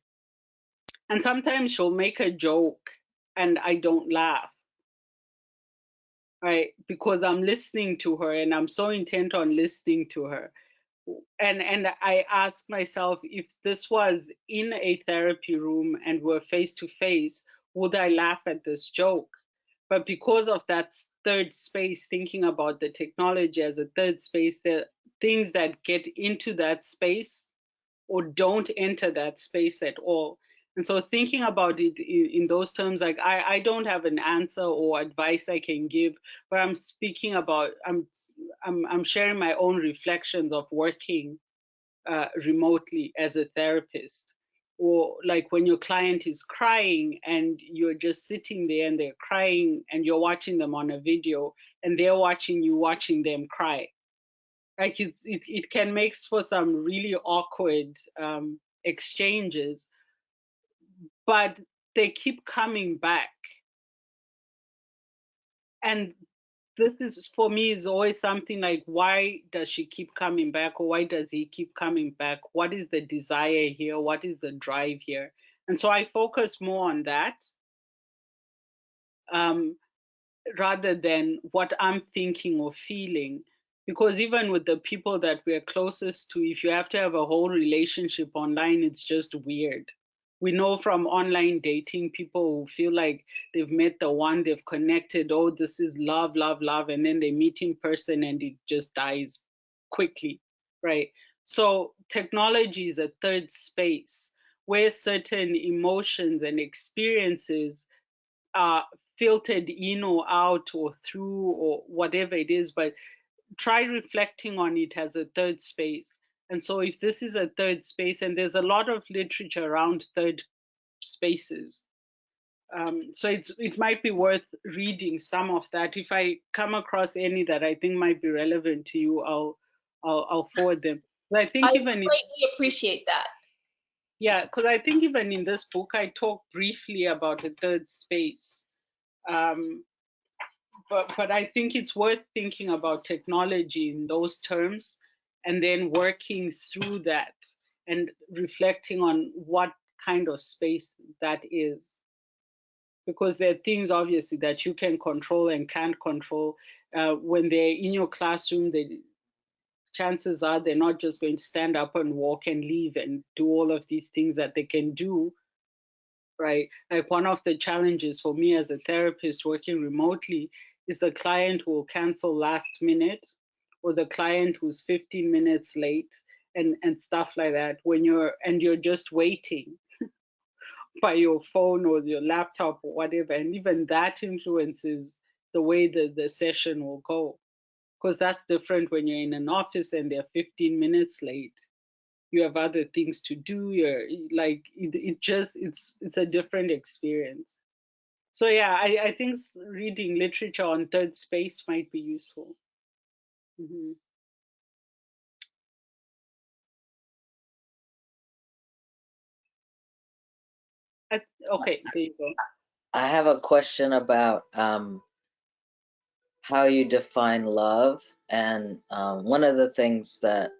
sometimes she'll make a joke and I don't laugh, right? Because I'm listening to her and I'm so intent on listening to her. And I ask myself, if this was in a therapy room and we're face to face, would I laugh at this joke? But because of that third space, thinking about the technology as a third space, there are things that get into that space or don't enter that space at all. And so thinking about it in those terms, like I don't have an answer or advice I can give, but I'm speaking about, I'm sharing my own reflections of working remotely as a therapist. Or like when your client is crying and you're just sitting there and they're crying and you're watching them on a video and they're watching you watching them cry. Like it can make for some really awkward exchanges, but they keep coming back. And this is, for me, is always something like, why does she keep coming back, or why does he keep coming back? What is the desire here? What is the drive here? And so I focus more on that, rather than what I'm thinking or feeling. Because even with the people that we're closest to, if you have to have a whole relationship online, it's just weird. We know from online dating, people who feel like they've met the one, they've connected, oh, this is love, love, love, and then they meet in person and it just dies quickly, right? So technology is a third space where certain emotions and experiences are filtered in or out or through or whatever it is, but try reflecting on it as a third space. And so if this is a third space, and there's a lot of literature around third spaces, so it might be worth reading some of that. If I come across any that I think might be relevant to you, I'll forward them. But I think I even greatly appreciate that. yeah, because I think even in this book I talk briefly about the third space. Um, but I think it's worth thinking about technology in those terms and then working through that and reflecting on what kind of space that is. Because there are things obviously that you can control and can't control. When they're in your classroom, chances are they're not just going to stand up and walk and leave and do all of these things that they can do, right? Like one of the challenges for me as a therapist working remotely is the client who will cancel last minute, or the client who's 15 minutes late, and stuff like that, when you're just waiting by your phone or your laptop or whatever. And even that influences the way the session will go. Because that's different when you're in an office and they're 15 minutes late. You have other things to do. You're like it's a different experience. So yeah, I think reading literature on third space might be useful. Hmm. Okay, there you go. I have a question about how you define love. And one of the things that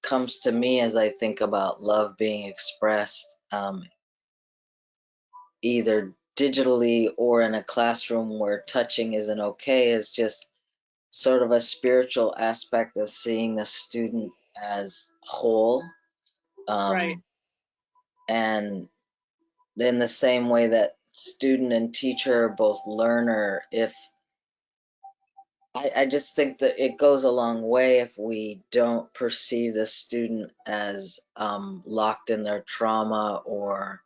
comes to me as I think about love being expressed either digitally or in a classroom where touching isn't okay is just sort of a spiritual aspect of seeing the student as whole. Right. And in the same way that student and teacher are both learner, if I just think that it goes a long way if we don't perceive the student as locked in their trauma, or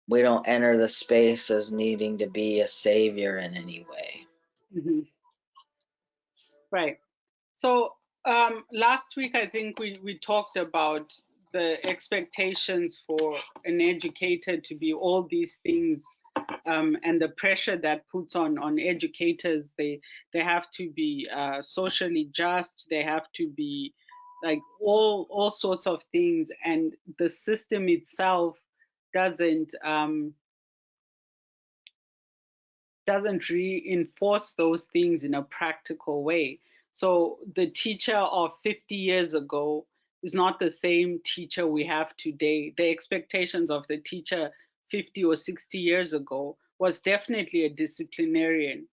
we don't enter the space as needing to be a savior in any way. Hmm. Right. So last week, I think we talked about the expectations for an educator to be all these things and the pressure that puts on educators. They have to be socially just. They have to be like all sorts of things, and the system itself doesn't reinforce those things in a practical way. So the teacher of 50 years ago is not the same teacher we have today. The expectations of the teacher 50 or 60 years ago was definitely a disciplinarian.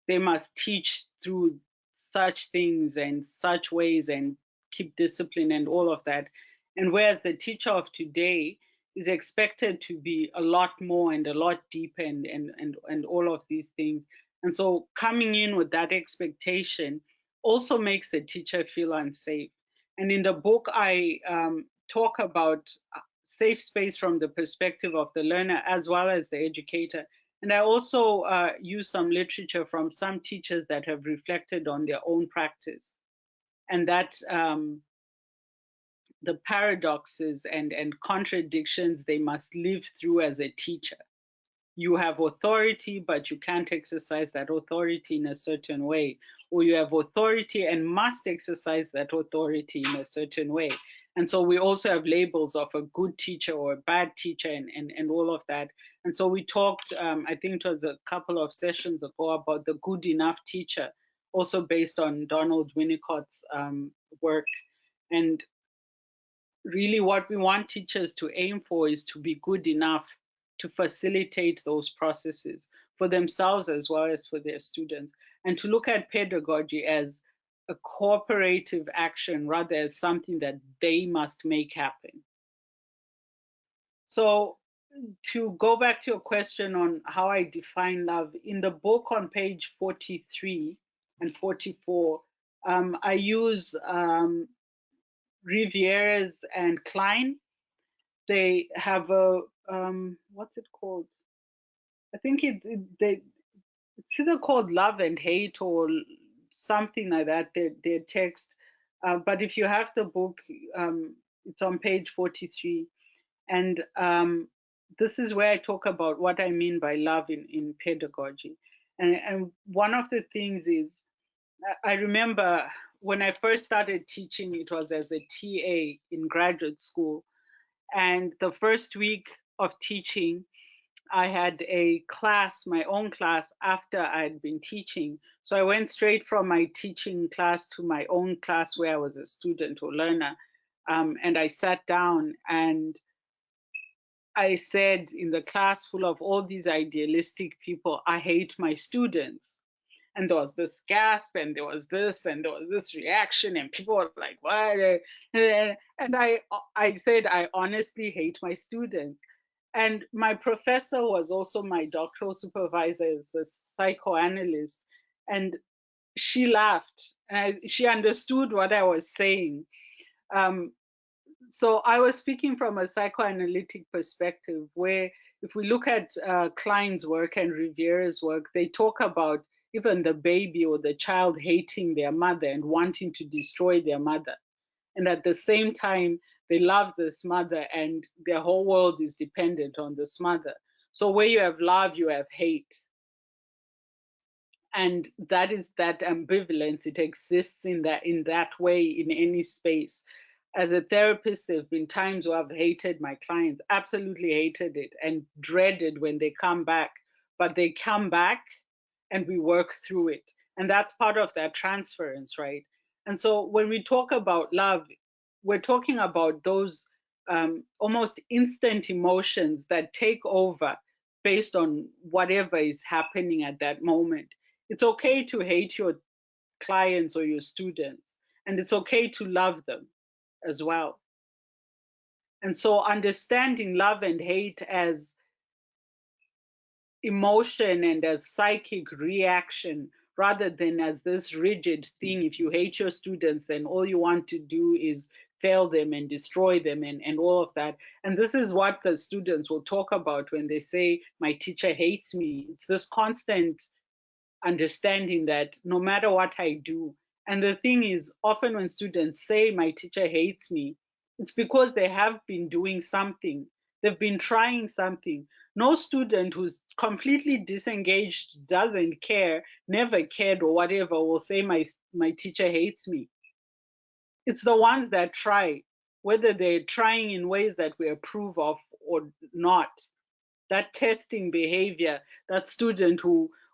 They must teach through such things and such ways and keep discipline and all of that. And whereas the teacher of today is expected to be a lot more and a lot deeper and all of these things. And so coming in with that expectation also makes the teacher feel unsafe. And in the book, I talk about safe space from the perspective of the learner as well as the educator. And I also use some literature from some teachers that have reflected on their own practice, and that the paradoxes and contradictions they must live through as a teacher. You have authority, but you can't exercise that authority in a certain way, or you have authority and must exercise that authority in a certain way. And so we also have labels of a good teacher or a bad teacher and all of that. And so we talked, I think it was a couple of sessions ago, about the good enough teacher, also based on Donald Winnicott's work. And really what we want teachers to aim for is to be good enough to facilitate those processes for themselves as well as for their students, and to look at pedagogy as a cooperative action rather as something that they must make happen. So to go back to your question on how I define love, in the book on page 43 and 44, I use Rivieres and Klein. They have a what's it called? I think it's either called Love and Hate or something like that. Their text, but if you have the book, it's on page 43, and this is where I talk about what I mean by love in pedagogy. And one of the things is, I remember when I first started teaching, it was as a TA in graduate school. And the first week of teaching, I had a class, my own class, after I had been teaching. So I went straight from my teaching class to my own class where I was a student or learner. And I sat down and I said, in the class full of all these idealistic people, I hate my students. And there was this gasp, and there was this, and there was this reaction, and people were like, what? And I said, I honestly hate my students. And my professor was also my doctoral supervisor as a psychoanalyst. And she laughed, and she understood what I was saying. So I was speaking from a psychoanalytic perspective, where if we look at Klein's work and Riviere's work, they talk about even the baby or the child hating their mother and wanting to destroy their mother. And at the same time, they love this mother and their whole world is dependent on this mother. So where you have love, you have hate. And that is that ambivalence. It exists in that way in any space. As a therapist, there have been times where I've hated my clients, absolutely hated it, and dreaded when they come back. But they come back and we work through it. And that's part of that transference, right? And so when we talk about love, we're talking about those almost instant emotions that take over based on whatever is happening at that moment. It's okay to hate your clients or your students, and it's okay to love them as well. And so understanding love and hate as emotion and as psychic reaction rather than as this rigid thing. If you hate your students, then all you want to do is fail them and destroy them and all of that. And this is what the students will talk about when they say, my teacher hates me. It's this constant understanding that no matter what I do, and the thing is, often when students say, my teacher hates me, it's because they have been doing something They've been trying something. No student who's completely disengaged, doesn't care, never cared or whatever will say my teacher hates me. It's the ones that try, whether they're trying in ways that we approve of or not. That testing behavior, that student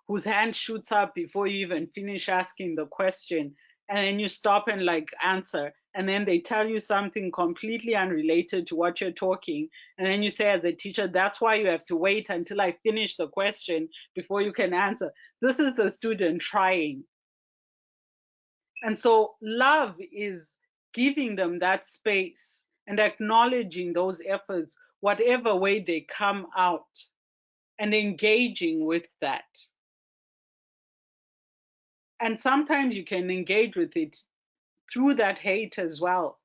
whose hand shoots up before you even finish asking the question, and then you stop and like answer, and then they tell you something completely unrelated to what you're talking, and then you say as a teacher, that's why you have to wait until I finish the question before you can answer. This is the student trying. And so love is giving them that space and acknowledging those efforts, whatever way they come out, and engaging with that. And sometimes you can engage with it through that hate as well.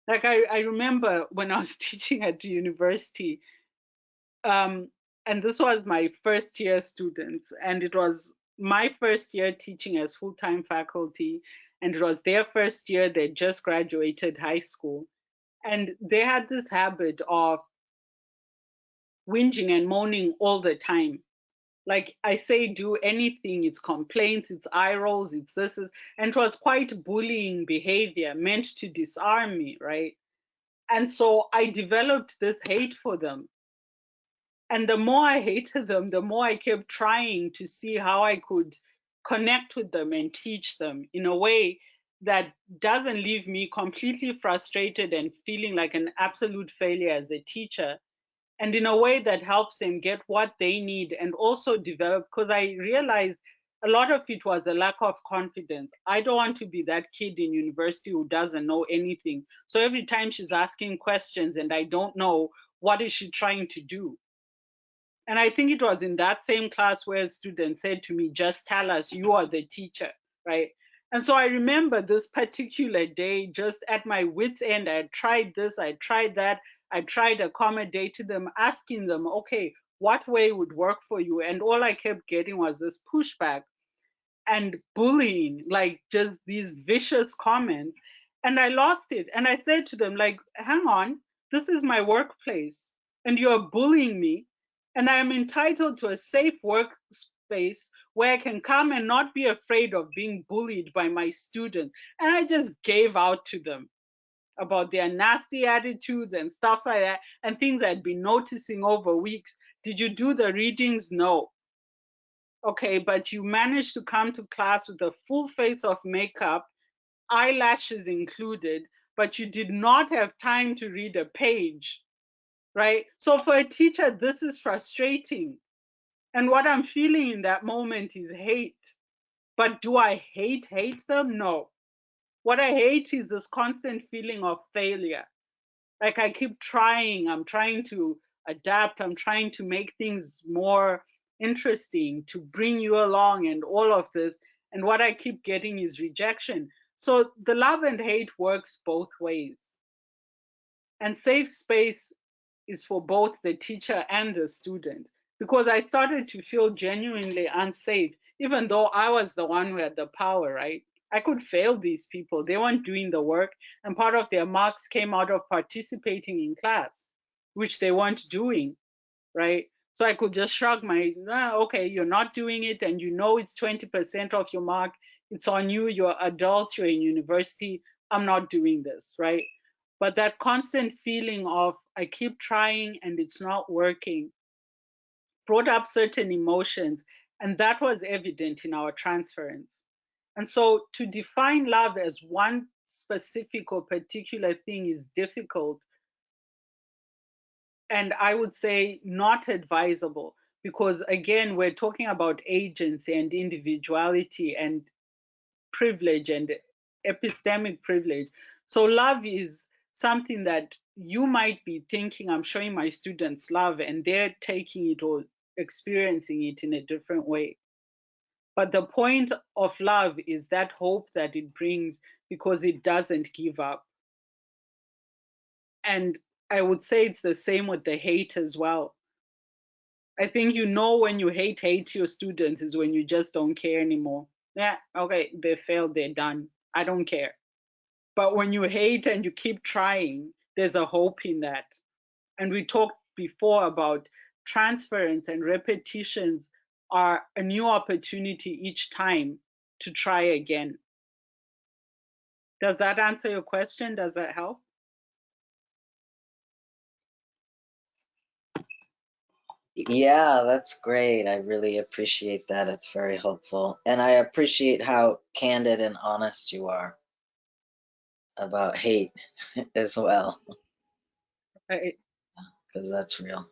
Like I remember when I was teaching at the university, and this was my first year students, and it was my first year teaching as full-time faculty, and it was their first year. They just graduated high school, and they had this habit of whinging and moaning all the time. Like I say, do anything, it's complaints, it's eye rolls, it's this, and it was quite bullying behavior meant to disarm me, right? And so I developed this hate for them. And the more I hated them, the more I kept trying to see how I could connect with them and teach them in a way that doesn't leave me completely frustrated and feeling like an absolute failure as a teacher, and in a way that helps them get what they need and also develop. Because I realized a lot of it was a lack of confidence. I don't want to be that kid in university who doesn't know anything. So every time she's asking questions and I don't know, what is she trying to do? And I think it was in that same class where a student said to me, just tell us, you are the teacher, right? And so I remember this particular day, just at my wit's end, I had tried this, I tried that, I tried accommodating them, asking them, okay, what way would work for you? And all I kept getting was this pushback and bullying, like just these vicious comments. And I lost it. And I said to them, like, hang on, this is my workplace and you're bullying me. And I am entitled to a safe workspace where I can come and not be afraid of being bullied by my students. And I just gave out to them about their nasty attitudes and stuff like that, and things I'd been noticing over weeks. Did you do the readings? No. Okay, but you managed to come to class with a full face of makeup, eyelashes included, but you did not have time to read a page, right? So for a teacher, this is frustrating. And what I'm feeling in that moment is hate. But do I hate them? No. What I hate is this constant feeling of failure. Like I keep trying, I'm trying to adapt, I'm trying to make things more interesting, to bring you along and all of this. And what I keep getting is rejection. So the love and hate works both ways. And safe space is for both the teacher and the student, because I started to feel genuinely unsafe, even though I was the one who had the power, right? I could fail these people. They weren't doing the work, and part of their marks came out of participating in class, which they weren't doing, right? So I could just shrug my, okay, you're not doing it, and you know it's 20% of your mark. It's on you. You're adults. You're in university. I'm not doing this, right? But that constant feeling of I keep trying and it's not working brought up certain emotions, and that was evident in our transference. And so to define love as one specific or particular thing is difficult, and I would say not advisable, because again, we're talking about agency and individuality and privilege and epistemic privilege. So love is something that you might be thinking, I'm showing my students love, and they're taking it or experiencing it in a different way. But the point of love is that hope that it brings, because it doesn't give up. And I would say it's the same with the hate as well. I think you know when you hate your students is when you just don't care anymore. Yeah, okay, they failed, they're done. I don't care. But when you hate and you keep trying, there's a hope in that. And we talked before about transference and repetitions are a new opportunity each time to try again. Does that answer your question? Does that help? Yeah, that's great. I really appreciate that. It's very helpful. And I appreciate how candid and honest you are about hate as well, because that's real.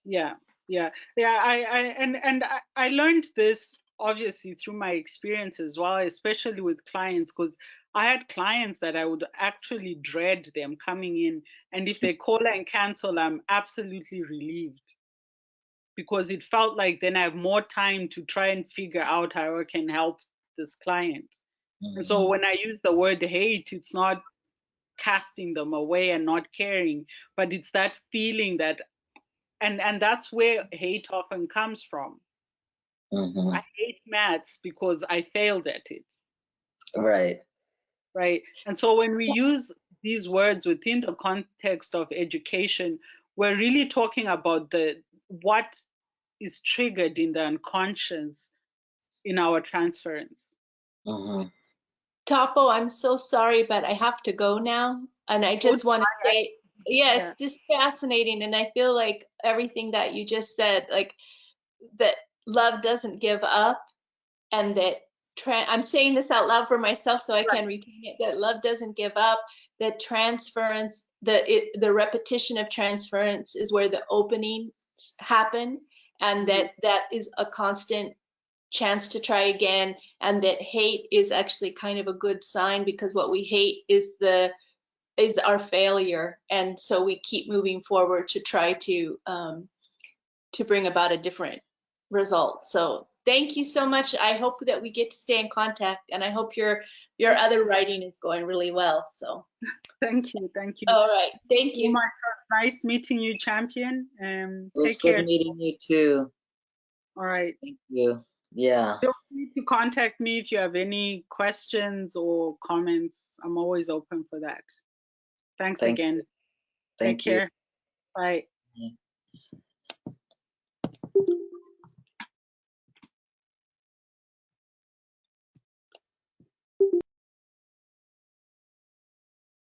Yeah, yeah, yeah. I learned this obviously through my experience as well, especially with clients, because I had clients that I would actually dread them coming in, and if they call and cancel, I'm absolutely relieved because it felt like then I have more time to try and figure out how I can help this client. And so when I use the word hate, it's not casting them away and not caring, but it's that feeling that, and that's where hate often comes from. Mm-hmm. I hate maths because I failed at it. Right. Right. And so when we use these words within the context of education, we're really talking about what is triggered in the unconscious in our transference. Mm-hmm. Tapo, I'm so sorry, but I have to go now. And I just want to say, yeah, Yeah. it's just fascinating. And I feel like everything that you just said, like that love doesn't give up, and that I'm saying this out loud for myself so I can retain it, that love doesn't give up, that transference, the repetition of transference is where the openings happen, and that is a constant chance to try again, and that hate is actually kind of a good sign, because what we hate is our failure, and so we keep moving forward to try to bring about a different result. So thank you so much. I hope that we get to stay in contact, and I hope your other writing is going really well. So Thank you. Thank you. all right, thank So you. much. It was nice meeting you, champion. It was Take good care. meeting you too. All right. Thank you. Yeah. Feel free to contact me if you have any questions or comments. I'm always open for that. Thanks Thank again. you. Take Thank you. care. Bye. Yeah.